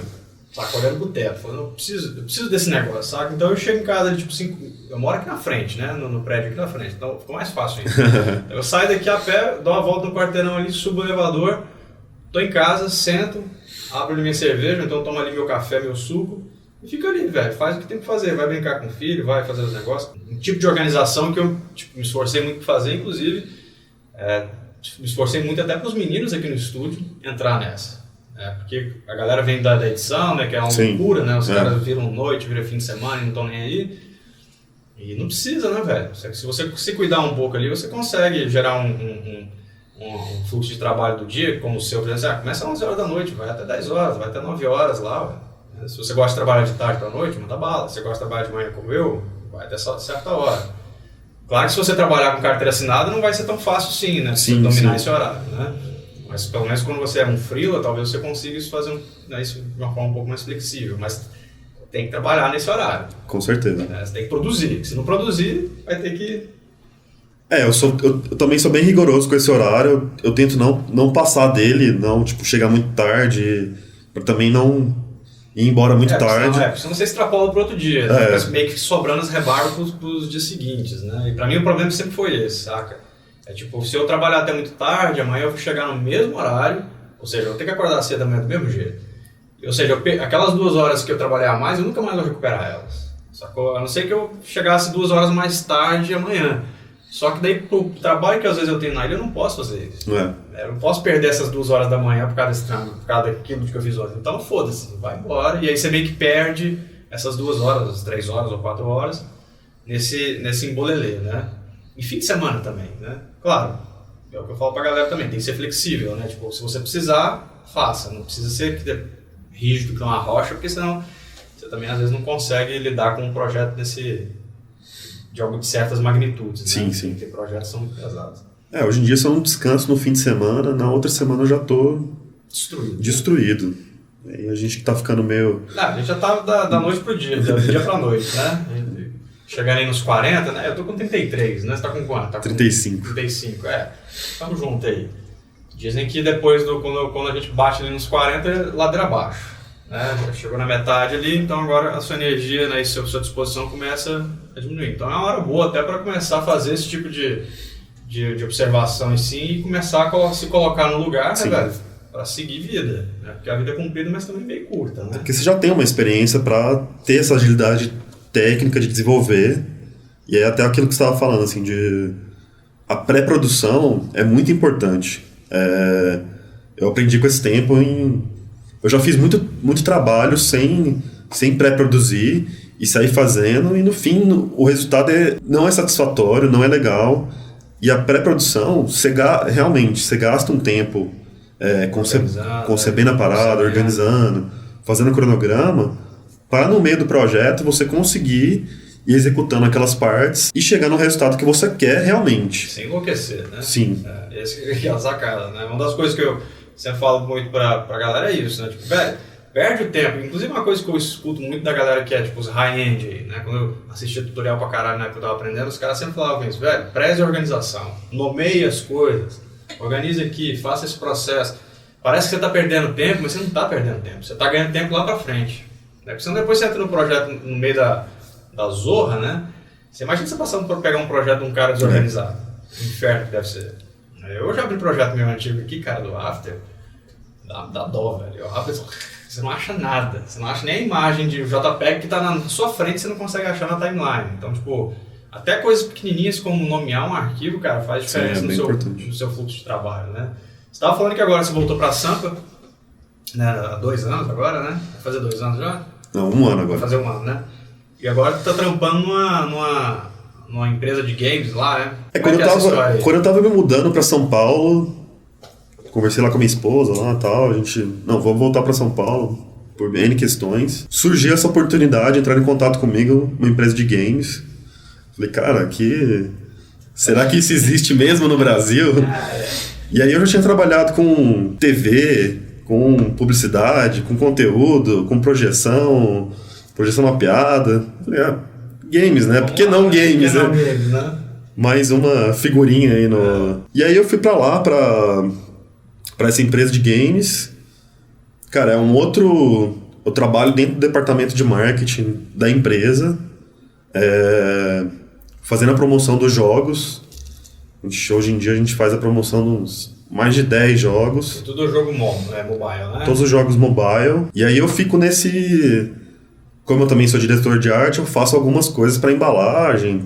saca, olhando pro teto. Eu falei, não, eu preciso desse negócio, saca? Então eu chego em casa, tipo, 5... Eu moro aqui na frente, né? No prédio aqui na frente, então ficou mais fácil ainda. Eu saio daqui a pé, dou uma volta no quarteirão ali, subo o elevador, tô em casa, sento, abro ali minha cerveja, então tomo ali meu café, meu suco, e fica ali, velho, faz o que tem que fazer, vai brincar com o filho, vai fazer os negócios. Um tipo de organização que eu me esforcei muito para fazer, inclusive, me esforcei muito até para os meninos aqui no estúdio entrar nessa. Porque a galera vem da edição, né, que é uma loucura, né? Os caras viram noite, viram fim de semana e não estão nem aí. E não precisa, né, velho? Se você se cuidar um pouco ali, você consegue gerar um fluxo de trabalho do dia, como o seu, por exemplo, começa às 11 horas da noite, vai até 10 horas, vai até 9 horas lá, velho. Se você gosta de trabalhar de tarde pra noite, manda bala. Se você gosta de trabalhar de manhã como eu, vai até certa hora. Claro que se você trabalhar com carteira assinada, não vai ser tão fácil assim, né? Sim, dominar esse horário, né? Mas pelo menos quando você é um freela, talvez você consiga fazer isso de uma forma um pouco mais flexível. Mas tem que trabalhar nesse horário. Com certeza. Você tem que produzir. Se não produzir, vai ter que... Eu também sou bem rigoroso com esse horário. Eu tento não passar dele, não tipo, chegar muito tarde, para também não ir embora muito tarde. Porque senão você extrapola pro outro dia, fica meio que sobrando as rebarbas pros dias seguintes, né? E pra mim o problema sempre foi esse, saca? É tipo, se eu trabalhar até muito tarde, amanhã eu vou chegar no mesmo horário, ou seja, eu vou ter que acordar cedo amanhã do mesmo jeito. Ou seja, aquelas 2 horas que eu trabalhar a mais, eu nunca mais vou recuperar elas. Sacou? A não ser que eu chegasse 2 horas mais tarde amanhã. Só que daí, pro trabalho que às vezes eu tenho na ilha, eu não posso fazer isso. Eu não posso perder essas 2 horas da manhã por causa desse trânsito, por causa daquilo que eu fiz ontem. Então, foda-se, vai embora. E aí você meio que perde essas 2 horas, as 3 horas ou 4 horas, nesse embolelê, né? E fim de semana também, né? Claro, é o que eu falo pra galera também, tem que ser flexível, né? Tipo, se você precisar, faça. Não precisa ser rígido que uma rocha, porque senão você também às vezes não consegue lidar com um projeto de algo de certas magnitudes, sim, né? Sim. Porque projetos são muito pesados. Hoje em dia se eu não descanso no fim de semana, na outra semana eu já tô destruído. E a gente tá ficando meio... a gente já tá da noite pro dia, do dia pra noite, né? Chegando aí nos 40, né? Eu tô com 33, né? Você tá com quanto? Tá com 35. 35, Tamo junto aí. Dizem que depois, quando a gente bate ali nos 40, é ladeira abaixo. Né? Já chegou na metade ali, então agora a sua energia, né, e a sua disposição começa a diminuir. Então é uma hora boa até para começar a fazer esse tipo de observação em si e começar a se colocar no lugar, né, velho? Para seguir vida. Né? Porque a vida é comprida, mas também meio curta. Né? Porque você já tem uma experiência para ter essa agilidade técnica de desenvolver. E é até aquilo que você estava falando, assim, a pré-produção é muito importante. Eu aprendi com esse tempo eu já fiz muito trabalho sem pré-produzir e sair fazendo, e no fim o resultado não é satisfatório, não é legal. E a pré-produção, realmente, você gasta um tempo concebendo a parada, organizando, fazendo o cronograma, para no meio do projeto você conseguir ir executando aquelas partes e chegar no resultado que você quer realmente. Sem enlouquecer, né? Sim. Esse é a sacada, né? Uma das coisas que eu sempre falo muito pra galera é isso, né? Tipo, velho, perde o tempo. Inclusive uma coisa que eu escuto muito da galera que é tipo os high-end aí, né? Quando eu assistia tutorial pra caralho na época que eu tava aprendendo, os caras sempre falavam isso, velho, preze a organização, nomeie as coisas, organize aqui, faça esse processo. Parece que você tá perdendo tempo, mas você não tá perdendo tempo, você tá ganhando tempo lá pra frente. Né? Porque senão depois você entra no projeto no meio da zorra, né? Você imagina você passando por pegar um projeto de um cara desorganizado. O inferno que deve ser. Eu já abri projeto meu antigo aqui, cara, do After. Dá dó, velho. Você não acha nada. Você não acha nem a imagem de JPEG que tá na sua frente, você não consegue achar na timeline. Então, tipo, até coisas pequenininhas como nomear um arquivo, cara, faz diferença no seu fluxo de trabalho, né? Você tava falando que agora você voltou pra Sampa, né? Há 2 anos agora, né? Vai fazer 2 anos já? Não, 1 ano agora. Vai fazer 1 ano, né? E agora tu tá trampando numa empresa de games lá, né? Quando eu tava me mudando pra São Paulo, conversei lá com a minha esposa lá e tal, vamos voltar pra São Paulo por N questões. Surgiu essa oportunidade de entrar em contato comigo, uma empresa de games. Falei, cara, será que isso existe mesmo no Brasil? E aí eu já tinha trabalhado com TV, com publicidade, com conteúdo, com projeção mapeada. Falei, games, né? Por que não games, né? Mais uma figurinha aí no... E aí eu fui pra lá, pra essa empresa de games. Cara, é um outro... Eu trabalho dentro do departamento de marketing da empresa, fazendo a promoção dos jogos. Hoje em dia a gente faz a promoção de uns mais de 10 jogos. Tudo jogo mobile, né? Todos os jogos mobile. E aí eu fico nesse... Como eu também sou diretor de arte, eu faço algumas coisas para embalagem,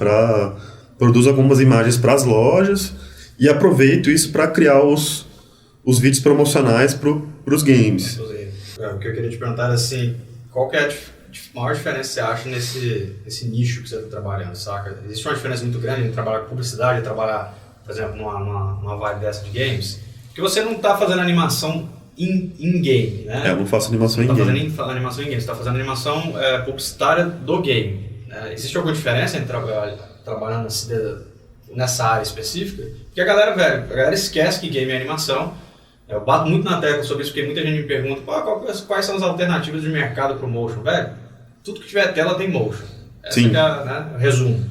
produzo algumas imagens para as lojas e aproveito isso para criar os vídeos promocionais para os games. O que eu queria te perguntar era assim, qual que é a maior diferença que você acha nesse nicho que você está trabalhando, saca? Existe uma diferença muito grande em trabalhar com publicidade e trabalhar, por exemplo, numa vibe dessa de games? Porque você não está fazendo animação in-game, né? Eu não faço animação in-game. Você não está fazendo animação in-game, você está fazendo animação publicitária do game. Né? Existe alguma diferença entre trabalhando nessa área específica? Porque a galera esquece que game é animação. Eu bato muito na tecla sobre isso, porque muita gente me pergunta quais são as alternativas de mercado para o motion. Velho, tudo que tiver tela tem motion. Essa Sim. É o resumo.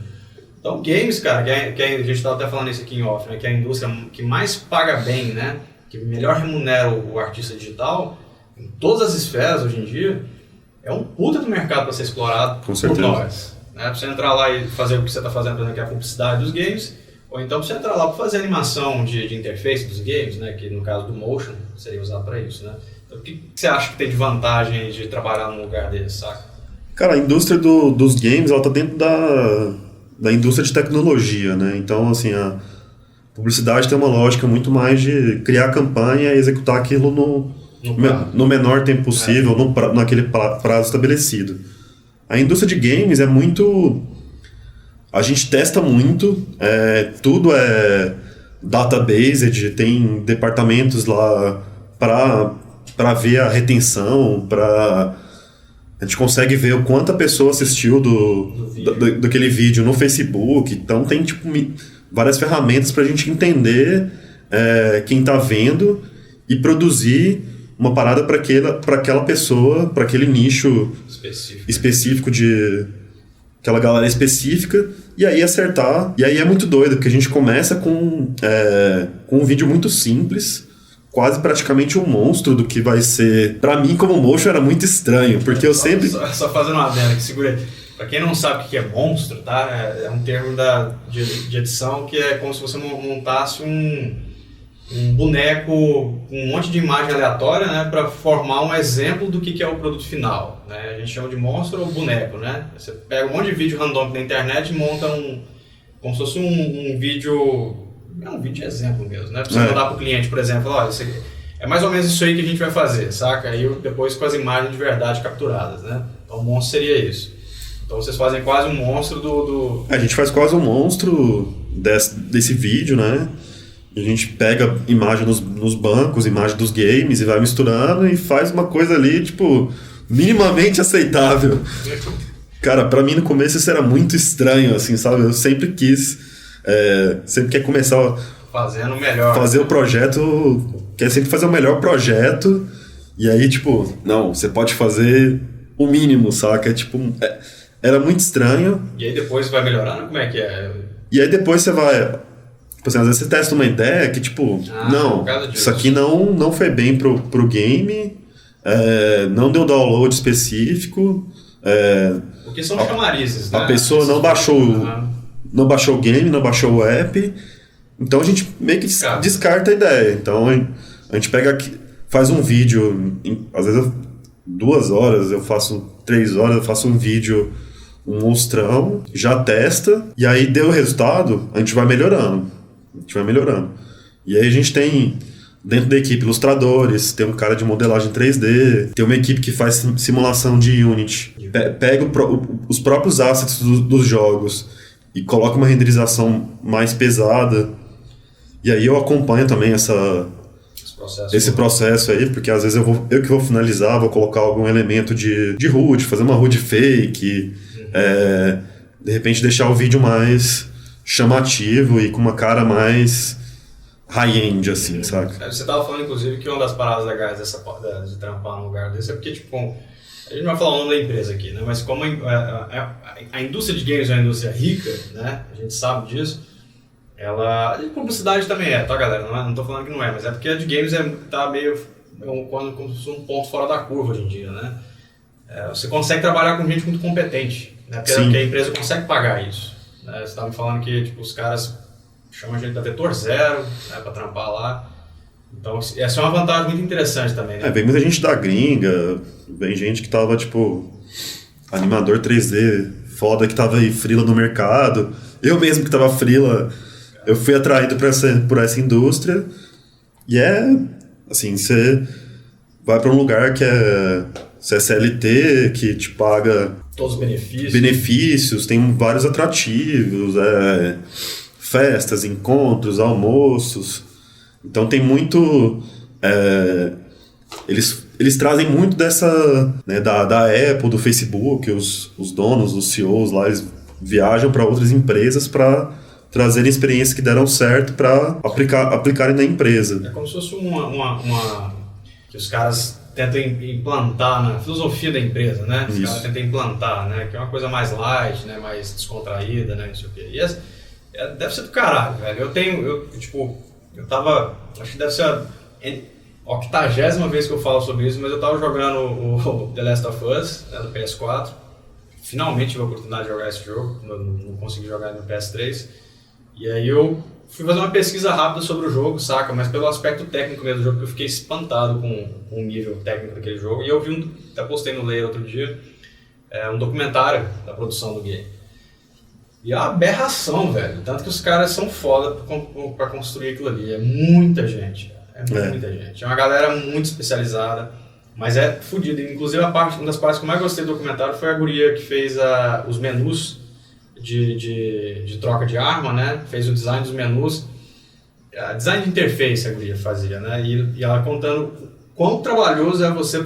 Então, games, cara, que a gente estava até falando isso aqui em off, né? Que é a indústria que mais paga bem, né? Que melhor remunera o artista digital, em todas as esferas hoje em dia, é um puta do mercado para ser explorado Com por certeza. nós. Né? Para você entrar lá e fazer o que você está fazendo, por exemplo, que é a publicidade dos games, ou então para você entrar lá para fazer animação de interface dos games, né? Que no caso do motion seria usado para isso. Né? Então, o que você acha que tem de vantagem de trabalhar num lugar desse, saca? Cara, a indústria dos games, ela tá dentro da indústria de tecnologia, né? Então, assim, a publicidade tem uma lógica muito mais de criar campanha e executar aquilo no menor tempo possível, naquele prazo estabelecido. A indústria de games é muito... A gente testa muito, tudo é database, tem departamentos lá para ver a retenção, a gente consegue ver o quanto a pessoa assistiu daquele vídeo no Facebook. Então tem tipo várias ferramentas para a gente entender quem está vendo e produzir uma parada para aquela pessoa, para aquele nicho específico de aquela galera específica, e aí acertar. E aí é muito doido, porque a gente começa com um vídeo muito simples, quase praticamente um monstro do que vai ser. Pra mim, como motion, era muito estranho, porque eu sempre... Só fazendo uma adenda aqui, segura aí. Pra quem não sabe o que é monstro, tá? É um termo de edição que é como se você montasse um boneco com um monte de imagem aleatória, né? Pra formar um exemplo do que é o produto final, né? A gente chama de monstro ou boneco, né? Você pega um monte de vídeo random na internet e monta como se fosse um vídeo... É um vídeo de exemplo mesmo, né? Pra você mandar pro cliente, por exemplo, olha, é mais ou menos isso aí que a gente vai fazer, saca? Aí depois com as imagens de verdade capturadas, né? Então o monstro seria isso. Então vocês fazem quase um monstro do... A gente faz quase um monstro desse vídeo, né? A gente pega imagem nos bancos, imagem dos games e vai misturando e faz uma coisa ali, tipo, minimamente aceitável. Cara, pra mim no começo isso era muito estranho, assim, sabe? Eu sempre sempre quer começar fazendo o melhor. Fazer o projeto, quer sempre fazer o melhor projeto, e aí, tipo, não, você pode fazer o mínimo, saca? Tipo, era muito estranho. E aí depois vai melhorando? Como é que é? E aí depois você vai... Tipo assim, às vezes você testa uma ideia que, tipo, não, isso aqui não foi bem pro game, não deu download específico. Porque são chamarizes, né? A pessoa não baixou o game, não baixou o app, então a gente meio que descarta a ideia. Então a gente pega aqui, faz um vídeo, às vezes 2 horas, eu faço 3 horas, eu faço um vídeo, um monstrão, já testa, e aí deu o resultado, a gente vai melhorando. E aí a gente tem, dentro da equipe, ilustradores, tem um cara de modelagem 3D, tem uma equipe que faz simulação de Unity, pega os próprios assets dos jogos e coloca uma renderização mais pesada. E aí eu acompanho também esse processo aí, porque às vezes eu que vou finalizar, vou colocar algum elemento de HUD, fazer uma HUD fake, de repente deixar o vídeo mais chamativo e com uma cara mais high-end, assim, saca? Você tava falando, inclusive, que uma das paradas legais de trampar num lugar desse é porque, tipo, a gente não vai falar o nome da empresa aqui, né? Mas como a indústria de games é uma indústria rica, né? A gente sabe disso. A de publicidade também tá, galera? Não tô falando que não é, mas é porque a de games tá meio como se fosse um ponto fora da curva hoje em dia, né? Você consegue trabalhar com gente muito competente, né? Porque a empresa consegue pagar isso. Né? Você estava me falando que tipo, os caras chamam a gente da Vetor Zero, né, para trampar lá. Então, essa é uma vantagem muito interessante também, né? Vem muita gente da gringa, vem gente que tava, tipo, animador 3D foda que tava aí frila no mercado. Eu mesmo que tava frila, eu fui atraído por essa indústria. E assim, você vai para um lugar que você é CLT, que te paga... Todos os benefícios, tem vários atrativos, festas, encontros, almoços. Então tem muito... Eles trazem muito dessa... Né, da Apple, do Facebook, os donos, os CEOs lá, eles viajam para outras empresas para trazerem experiências que deram certo para aplicarem na empresa. É como se fosse uma que os caras tentam implantar na filosofia da empresa, né? Os caras tentam implantar, né? Que é uma coisa mais light, né? Mais descontraída, né? Não sei o quê. E deve ser do caralho, velho. Acho que deve ser... 80ª vez que eu falo sobre isso, mas eu tava jogando o The Last of Us, né, no PS4. Finalmente tive a oportunidade de jogar esse jogo, não consegui jogar no PS3. E aí eu fui fazer uma pesquisa rápida sobre o jogo, saca? Mas pelo aspecto técnico mesmo do jogo, eu fiquei espantado com o nível técnico daquele jogo. E eu vi, até postei no Layer outro dia, um documentário da produção do game. E é uma aberração, velho. Tanto que os caras são foda pra construir aquilo ali. É muita gente. Muita gente. É uma galera muito especializada, mas é fodido. Inclusive, uma das partes que eu mais gostei do documentário foi a guria que fez os menus de troca de arma, né? Fez o design dos menus. Design de interface a guria fazia, né? E ela contando quão trabalhoso é você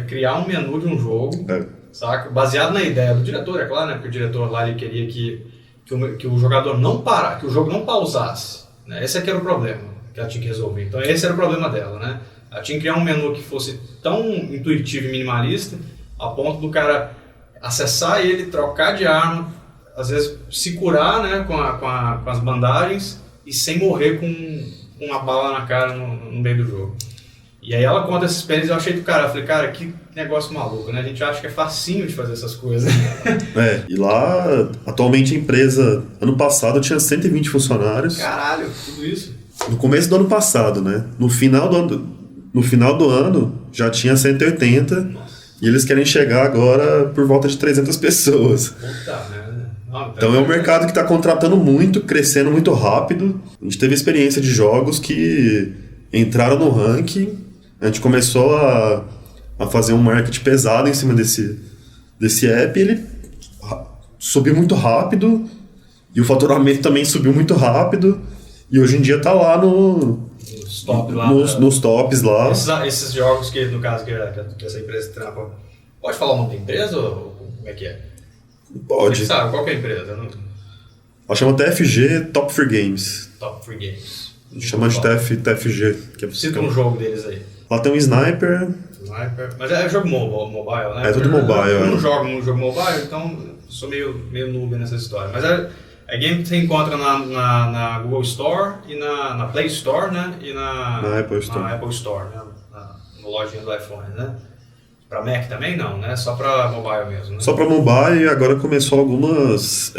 criar um menu de um jogo, saca? Baseado na ideia do diretor, é claro, né? Porque o diretor lá ele queria que o jogador não parasse, que o jogo não pausasse, né? Esse aqui era o problema que ela tinha que resolver. Então esse era o problema dela, né? Ela tinha que criar um menu que fosse tão intuitivo e minimalista a ponto do cara acessar ele, trocar de arma, às vezes se curar, né, com as bandagens e sem morrer com uma bala na cara no meio do jogo. E aí ela conta essa experiência e eu achei do cara, eu falei, cara, que negócio maluco, né? A gente acha que é facinho de fazer essas coisas. E lá, atualmente a empresa, ano passado tinha 120 funcionários. Caralho, tudo isso? No começo do ano passado, né? No final do ano já tinha 180. Nossa. E eles querem chegar agora por volta de 300 pessoas. Puta merda. Então é um mercado que está contratando muito, crescendo muito rápido. A gente teve experiência de jogos que entraram no ranking. A gente começou a fazer um marketing pesado em cima desse app. Ele subiu muito rápido e o faturamento também subiu muito rápido. E hoje em dia tá lá nos tops lá. Esses jogos que, no caso, que essa empresa trampa... Pode falar o nome da empresa ou como é que é? Pode. Você sabe, qual que é a empresa? Ela chama TFG Top Free Games. Top Free Games. Chama de TFG. Cita um jogo deles aí. Lá tem um Sniper. Mas é jogo mobile, né? É tudo mobile. Eu não jogo um jogo mobile, então sou meio noob nessa história. Mas é game que você encontra na Google Store e na Play Store, né? E na Apple Store, né? Na lojinha do iPhone, né? Pra Mac também não, né? Só pra mobile mesmo, né? Só pra mobile e agora começou algumas...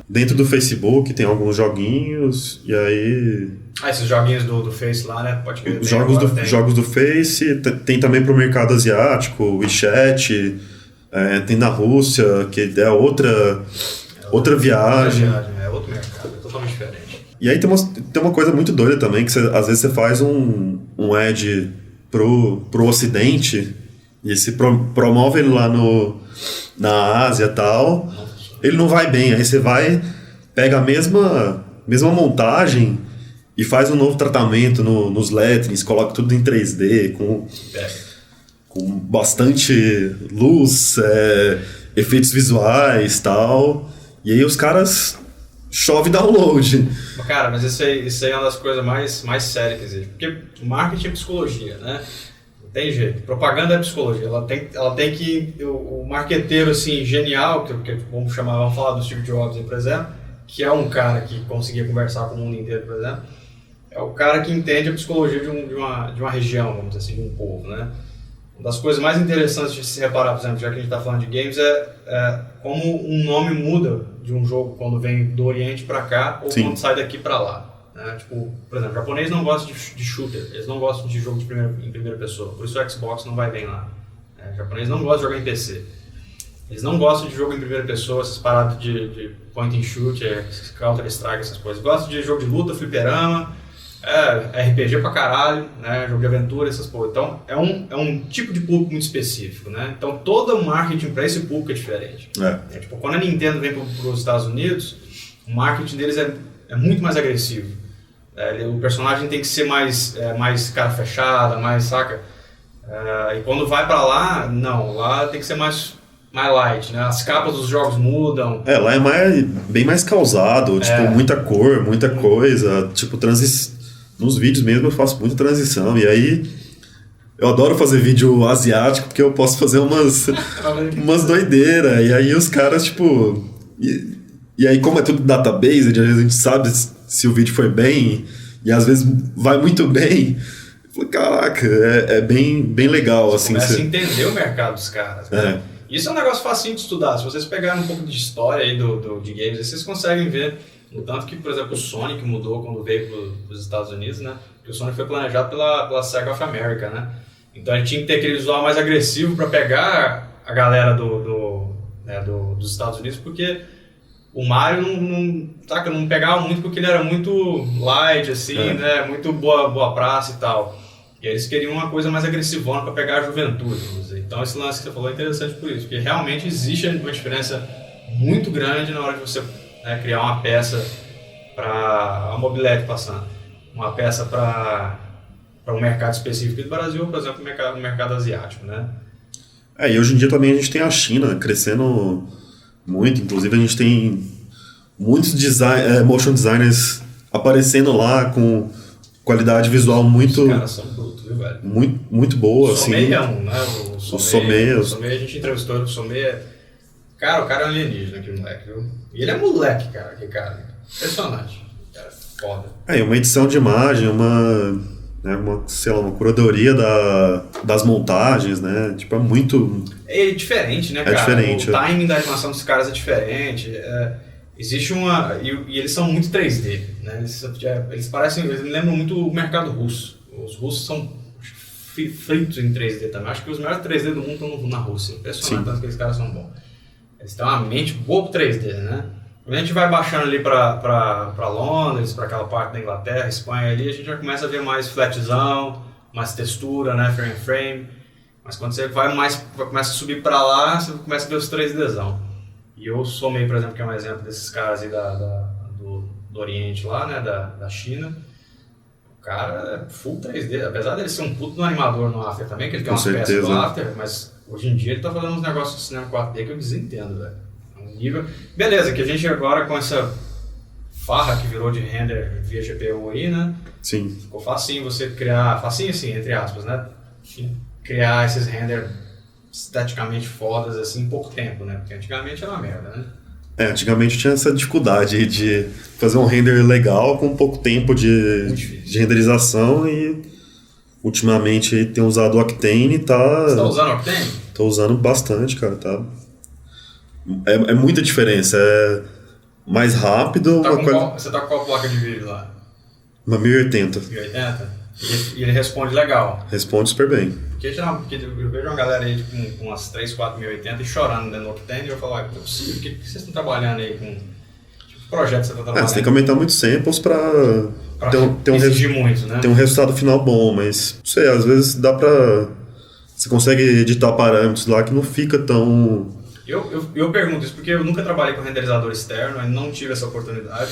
dentro do Facebook tem alguns joguinhos e aí... esses joguinhos do Face lá, né? Pode ver. Jogos do Face, tem também pro mercado asiático, WeChat, tem na Rússia, que é outra viagem. É outro mercado, é totalmente diferente. E aí tem uma coisa muito doida também, que às vezes você faz um ad pro Ocidente e se promove ele lá na Ásia e tal, ele não vai bem. Aí você pega a mesma montagem e faz um novo tratamento nos letterings, coloca tudo em 3D, com bastante luz, efeitos visuais e tal. E aí os caras chove download. Cara, mas isso aí é uma das coisas mais sérias que existe. Porque marketing é psicologia, né? Não tem jeito. Propaganda é psicologia. Ela tem que... O marqueteiro, assim, genial, que vamos falar do Steve Jobs aí, por exemplo, que é um cara que conseguia conversar com o mundo inteiro, por exemplo, é o cara que entende a psicologia de uma região, vamos dizer assim, de um povo, né? Uma das coisas mais interessantes de se reparar, por exemplo, já que a gente está falando de games, é como um nome muda de um jogo quando vem do Oriente para cá ou quando sai daqui para lá. Né? Tipo, por exemplo, o japonês não gosta de shooter, eles não gostam de jogo em primeira pessoa, por isso o Xbox não vai bem lá. O japonês não gosta de jogar em PC. Eles não gostam de jogo em primeira pessoa, essas paradas de point and shoot, Counter-Strike, essas coisas. Gostam de jogo de luta, fliperama, RPG pra caralho, né? Jogo de aventura, essas coisas. Então, é um tipo de público muito específico, né? Então, todo o marketing para esse público é diferente. Tipo, quando a Nintendo vem para os Estados Unidos, o marketing deles é muito mais agressivo. O personagem tem que ser mais cara fechada, mais, saca? E quando vai para lá, não. Lá tem que ser mais light, né? As capas dos jogos mudam. Lá é bem mais causado, tipo, muita cor, muita coisa, tipo, nos vídeos mesmo eu faço muita transição, e aí eu adoro fazer vídeo asiático porque eu posso fazer umas doideiras, e aí os caras, tipo... E aí como é tudo database, às vezes a gente sabe se o vídeo foi bem, e às vezes vai muito bem, Falei, caraca, é bem legal, assim. Começa a entender o mercado dos caras. Né? Isso é um negócio facinho de estudar. Se vocês pegarem um pouco de história aí de games, vocês conseguem ver o tanto que, por exemplo, o Sonic mudou quando veio para os Estados Unidos, né? Porque o Sonic foi planejado pela Sega of America, né? Então ele tinha que ter aquele visual mais agressivo para pegar a galera dos Estados Unidos, porque o Mario não pegava muito porque ele era muito light, assim, né? Muito boa praça e tal. E eles queriam uma coisa mais agressivona para pegar a juventude, vamos dizer. Então esse lance que você falou é interessante por isso, porque realmente existe uma diferença muito grande na hora de você criar uma peça para a mobilete passando, uma peça para um mercado específico do Brasil, por exemplo, o mercado asiático, né? E hoje em dia também a gente tem a China crescendo muito, inclusive a gente tem muitos motion designers aparecendo lá com qualidade visual muito... Os caras são brutos, viu, velho? Muito boa, assim. O Somei é um, né? O Somei a gente entrevistou, o Somei Cara, o cara é um alienígena, aquele moleque, viu? E ele é moleque, cara, aquele cara. Impressionante. Cara, foda. Uma edição de imagem, uma curadoria das montagens, né? Tipo, é muito... É diferente, né, cara? Diferente. O timing da animação dos caras é diferente. Existe uma... E eles são muito 3D, né? Eles parecem... Eles me lembram muito o mercado russo. Os russos são fritos em 3D também. Acho que os melhores 3D do mundo estão na Rússia. Impressionante tanto que esses caras são bons. Eles têm uma mente boa pro 3D, né? Quando a gente vai baixando ali para Londres, para aquela parte da Inglaterra, Espanha ali, a gente já começa a ver mais flatzão, mais textura, né? Frame a frame. Mas quando você começa a subir para lá, você começa a ver os 3Dzão. E eu Somei, por exemplo, que é um exemplo desses caras aí do Oriente lá, né? Da China. O cara é full 3D, apesar dele ser um puto no animador no After também, que ele tem umas peças do After, mas hoje em dia ele tá fazendo uns negócios de cinema 4D que eu desentendo, velho. É um nível... Beleza, que a gente agora com essa farra que virou de render via GPU aí, né? Sim. Ficou facinho você criar, facinho assim, entre aspas, né? Criar esses render esteticamente fodas assim em pouco tempo, né? Porque antigamente era uma merda, né? Antigamente tinha essa dificuldade de fazer um render legal com pouco tempo de renderização e ultimamente tem usado o Octane e tá... Você tá usando o Octane? Tô usando bastante, cara, tá... É muita diferença, é mais rápido... Você tá com qual placa de vídeo lá? Uma 1080. 1080? E ele responde legal? Responde super bem. Porque eu vejo uma galera aí com umas 3, 4, 1080 e chorando dentro do Octane e eu falo, não é possível, o que vocês estão trabalhando aí com... Que projeto você tá trabalhando? Você tem que aumentar muitos samples pra exigir muito, né? Ter um resultado final bom, mas não sei, às vezes dá pra... Você consegue editar parâmetros lá que não fica tão... Eu pergunto isso porque eu nunca trabalhei com renderizador externo, eu não tive essa oportunidade.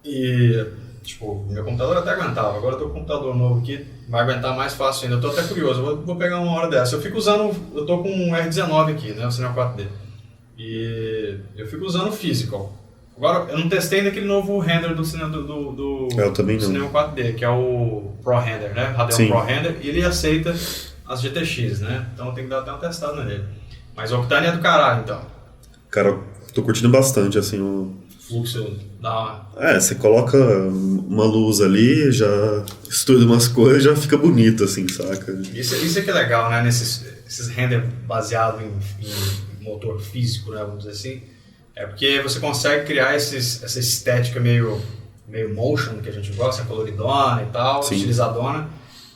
E, tipo, meu computador até aguentava. Agora eu tô com um computador novo aqui, vai aguentar mais fácil ainda. Eu tô até curioso, vou pegar uma hora dessa. Eu tô com um R19 aqui, né, o Cinema 4D. E eu fico usando o Physical. Agora, eu não testei naquele novo render do Cinema, eu também não. Cinema 4D, que é o Pro Render, né? Radeon Pro Render, e ele aceita as GTX, né? Então eu tenho que dar até uma testada nele. Mas o Octane é do caralho, então. Cara, tô curtindo bastante, assim, o fluxo da... você coloca uma luz ali, já estuda umas coisas, já fica bonito, assim, saca? Isso é que é legal, né? Esses render baseados em motor físico, né? Vamos dizer assim. É porque você consegue criar essa estética meio motion, que a gente gosta, coloridona e tal, estilizadona,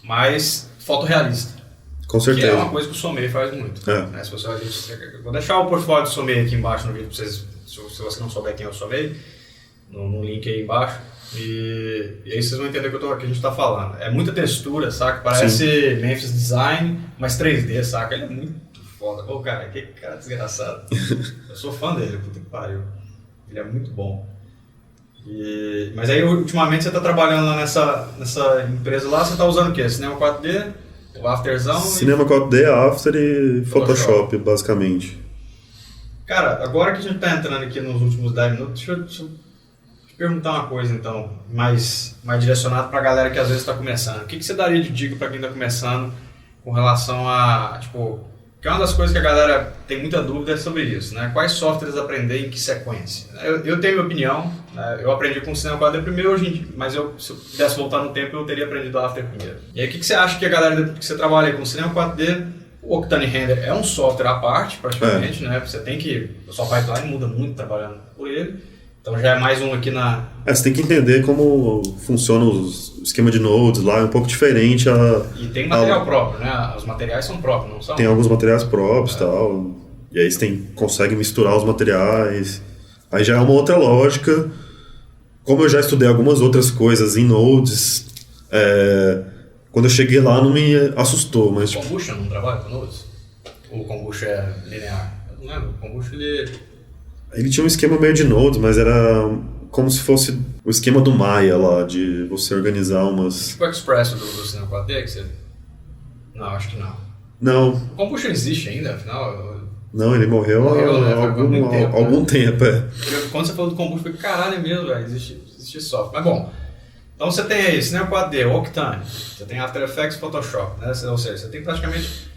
mas fotorrealista. Com certeza. Que é uma coisa que o Somei faz muito. Né? Se você, vou deixar o portfólio do Somei aqui embaixo no vídeo para vocês, se você não souber quem é o Somei, no link aí embaixo. E aí vocês vão entender o que a gente está falando. É muita textura, saca? Parece Memphis Design, mas 3D, saca? Ele é muito foda. Pô, cara, que cara desgraçado. Eu sou fã dele, puta que pariu. Ele é muito bom. Mas aí, ultimamente, você está trabalhando lá nessa empresa lá, você está usando o quê? Cinema 4D? O Afterzão? Cinema 4D, After e Photoshop, basicamente. Cara, agora que a gente está entrando aqui nos últimos 10 minutos, deixa eu te perguntar uma coisa, então, mais direcionado para a galera que às vezes está começando. O que você daria de dica para quem está começando com relação a, tipo, Porque uma das coisas que a galera tem muita dúvida é sobre isso, né? Quais softwares aprender em que sequência? Eu tenho minha opinião, né? Eu aprendi com o Cinema 4D primeiro hoje em dia, mas se eu pudesse voltar no tempo, eu teria aprendido After primeiro. E aí, o que você acha que a galera que você trabalha aí com o Cinema 4D, o Octane Render é um software à parte, praticamente, né? Você tem que... A sua pipeline muda muito trabalhando por ele. Então já é mais um aqui na... Você tem que entender como funciona o esquema de nodes lá, é um pouco diferente. E tem material próprio, né? Os materiais são próprios, não são? Tem alguns materiais próprios e tal. E aí você consegue misturar os materiais. Aí já é uma outra lógica. Como eu já estudei algumas outras coisas em nodes, quando eu cheguei lá não me assustou. Mas, o Kombucha não trabalha com nodes? O Kombucha é linear? Eu não lembro. O Kombucha ele tinha um esquema meio de nodes, mas era como se fosse o esquema do Maya lá, de você organizar umas... Tipo o Expresso do Cinema 4D, que você... Não, acho que não. Não. O Kombucha existe ainda, afinal? Não, ele morreu há algum tempo. Quando você falou do Kombucha, eu falei, caralho, é mesmo, velho, existe software. Mas bom, então você tem aí Cinema 4D, Octane, você tem After Effects, Photoshop, né? Ou seja, você tem praticamente,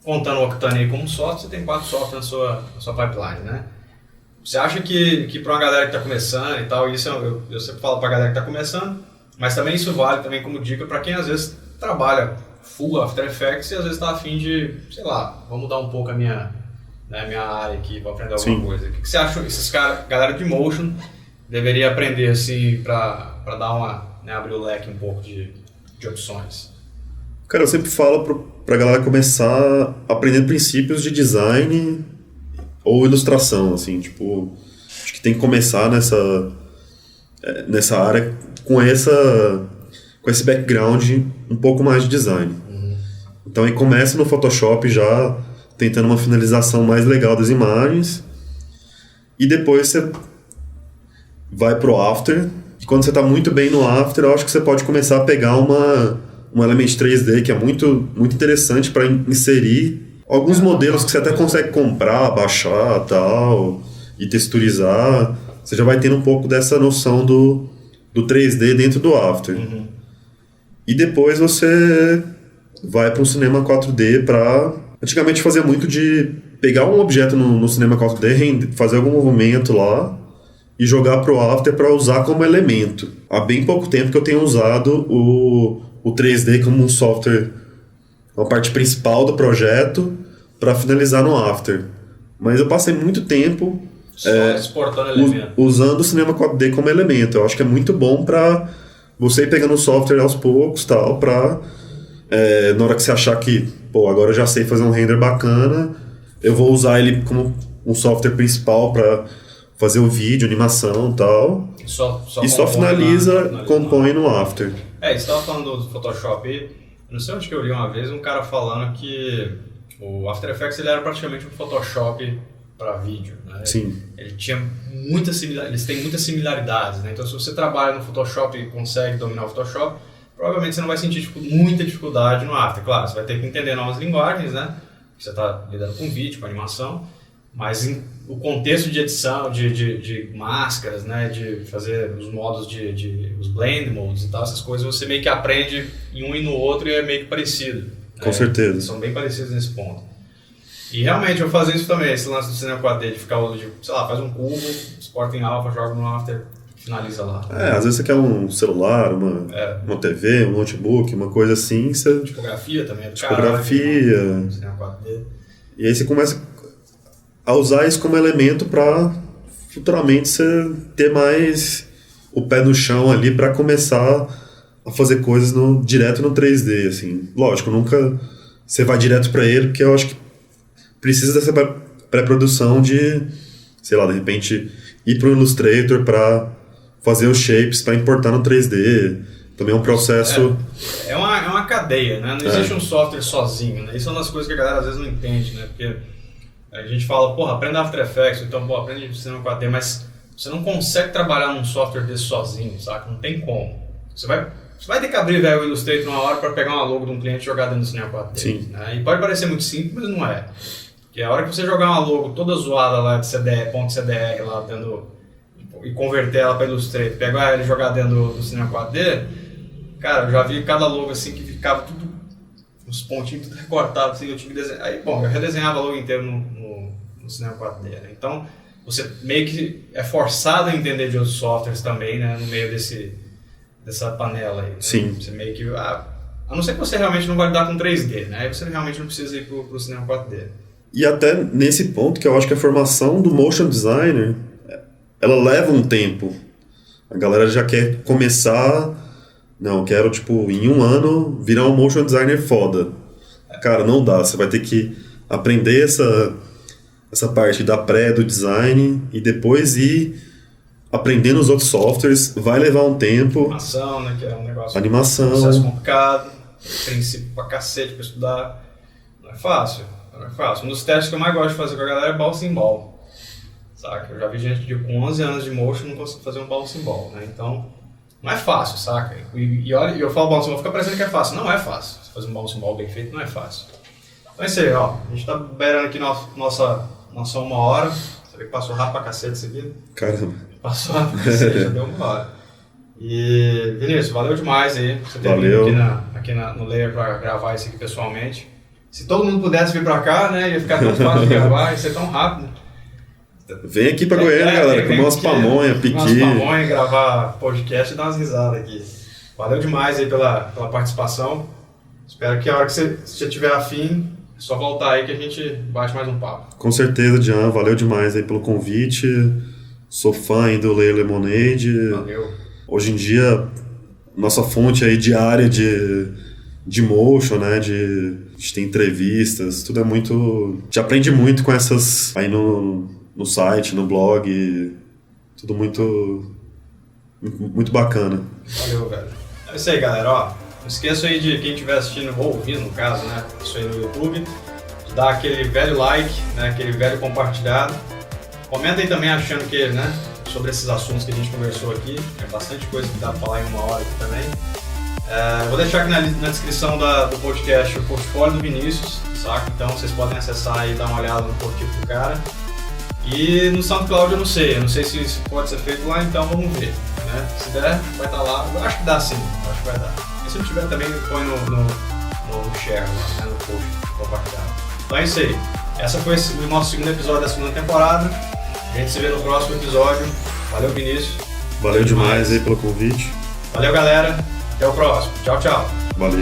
contando o Octane aí como software, você tem 4 softwares na sua pipeline, né? Você acha que para uma galera que está começando e tal, isso eu sempre falo para a galera que está começando, mas também isso vale também como dica para quem às vezes trabalha full After Effects e às vezes está afim de, sei lá, vou mudar um pouco a minha área aqui, vou aprender alguma coisa. O que você acha, esses caras, galera de motion, deveria aprender assim para dar uma, né, abrir o leque um pouco de opções? Cara, eu sempre falo para a galera começar aprendendo princípios de design ou ilustração, assim, tipo, acho que tem que começar nessa área com esse background um pouco mais de design. Então aí começa no Photoshop já tentando uma finalização mais legal das imagens e depois você vai pro After, e quando você está muito bem no After, eu acho que você pode começar a pegar um Element 3D que é muito, muito interessante para inserir alguns modelos que você até consegue comprar, baixar tal, e texturizar. Você já vai tendo um pouco dessa noção do 3D dentro do After. E depois você vai para um Cinema 4D para... Antigamente fazia muito de pegar um objeto no Cinema 4D, fazer algum movimento lá e jogar para o After para usar como elemento. Há bem pouco tempo que eu tenho usado o 3D como um software, uma parte principal do projeto, para finalizar no After. Mas eu passei muito tempo exportando elemento, usando o Cinema 4D como elemento. Eu acho que é muito bom para você ir pegando o software aos poucos, tal, para na hora que você achar que, agora eu já sei fazer um render bacana, eu vou usar ele como um software principal para fazer o vídeo, animação, tal. E só finaliza, compõe no After. Você estava falando do Photoshop aí, não sei onde que eu li uma vez um cara falando que o After Effects ele era praticamente um Photoshop para vídeo, né? Sim. Ele tinha eles têm muitas similaridades, né? Então se você trabalha no Photoshop e consegue dominar o Photoshop, provavelmente você não vai sentir muita dificuldade no After. Claro, você vai ter que entender novas linguagens, né? Você está lidando com vídeo, com animação, mas o contexto de edição, de máscaras, né? De fazer os modos os blend modes e tal, essas coisas, você meio que aprende em um e no outro e é meio que parecido. Com certeza. São bem parecidos nesse ponto. E realmente eu fazia isso também, esse lance do Cinema 4D, de ficar, sei lá, faz um cubo, exporta em alpha, joga no After, finaliza lá. Às vezes você quer um celular, uma TV, um notebook, uma coisa assim. Tipografia também, tipografia. Cinema 4D. E aí você começa a usar isso como elemento para futuramente você ter mais o pé no chão ali para começar a fazer coisas direto no 3D, assim. Lógico, nunca você vai direto para ele, porque eu acho que precisa dessa pré-produção de, sei lá, de repente ir para o Illustrator para fazer os shapes, para importar no 3D. Também é um processo... É uma cadeia, né? Não existe um software sozinho, né? Isso é uma das coisas que a galera às vezes não entende, né? Porque a gente fala, aprenda After Effects, então, aprende Cinema 4D, mas você não consegue trabalhar num software desse sozinho, sabe? Não tem como. Você vai ter que abrir o Illustrator uma hora para pegar uma logo de um cliente e jogar dentro do Cinema 4D. Sim. Né? E pode parecer muito simples, mas não é. Porque a hora que você jogar uma logo toda zoada lá de .cdr lá dentro, e converter ela para Illustrator, pegar ela e jogar dentro do Cinema 4D, cara, eu já vi cada logo assim que ficava os pontinhos tudo recortados, assim, eu tive que desenhar. Aí, bom, eu redesenhava logo inteiro no Cinema 4D, né? Então, você meio que é forçado a entender de outros softwares também, né? No meio dessa panela aí. Né? Sim. Você meio que... a não ser que você realmente não vai lidar com 3D, né? Aí você realmente não precisa ir pro Cinema 4D. E até nesse ponto que eu acho que a formação do motion designer, ela leva um tempo. A galera já quer começar... Não, quero, tipo, em 1 ano virar um motion designer foda. Cara, não dá. Você vai ter que aprender essa parte da pré do design e depois ir aprendendo os outros softwares. Vai levar um tempo. Animação, né? Que é um negócio... Animação. Um processo complicado. Princípio pra cacete pra estudar. Não é fácil. Não é fácil. Um dos testes que eu mais gosto de fazer com a galera é bouncing ball. Saca? Eu já vi gente com 11 anos de motion não conseguir fazer um bouncing ball, né? Então... Não é fácil, saca? E olha, eu falo bouncing ball, fica parecendo que é fácil. Não é fácil. Você fazer um bouncing ball bem feito não é fácil. Então é isso aí, ó. A gente tá beirando aqui nossa 1 hora. Você vê que passou rápido pra cacete isso aqui? Caramba. Passou rápido pra cacete, já deu 1 hora. E, Vinícius, valeu demais aí. Você ter vindo aqui no Layer pra gravar isso aqui pessoalmente. Se todo mundo pudesse vir pra cá, né? Ia ficar tão fácil de gravar, ia ser tão rápido. Vem aqui pra Goiânia, galera, comer umas pamonha, piqui. Umas pamonha, gravar podcast e dar umas risadas aqui. Valeu demais aí pela participação. Espero que a hora que você tiver afim, é só voltar aí que a gente bate mais um papo. Com certeza, Jean. Valeu demais aí pelo convite. Sou fã aí do Layer Lemonade. Valeu. Hoje em dia, nossa fonte aí diária de motion, né? A gente tem entrevistas, tudo é muito... A gente aprende muito com essas... Aí no site, no blog, tudo muito bacana. Valeu, velho. É isso aí, galera. Ó, não esqueça aí de quem estiver assistindo ou ouvindo, no caso, né? Isso aí no YouTube, de dar aquele velho like, né? Aquele velho compartilhado. Comenta aí também achando que, né? Sobre esses assuntos que a gente conversou aqui. É bastante coisa que dá pra falar em 1 hora aqui também. Vou deixar aqui na descrição do podcast o portfólio do Vinícius, saca? Então vocês podem acessar e dar uma olhada no portfólio do cara. E no SoundCloud eu não sei se isso pode ser feito lá, então vamos ver, né? Se der, vai estar lá. Eu acho que dá sim, eu acho que vai dar. E se não tiver também, põe no share, lá, né? No post compartilhado. Então é isso aí. Essa foi o nosso 2º episódio da 2ª temporada. A gente se vê no próximo episódio. Valeu, Vinícius. Valeu demais aí pelo convite. Valeu, galera. Até o próximo. Tchau, tchau. Valeu.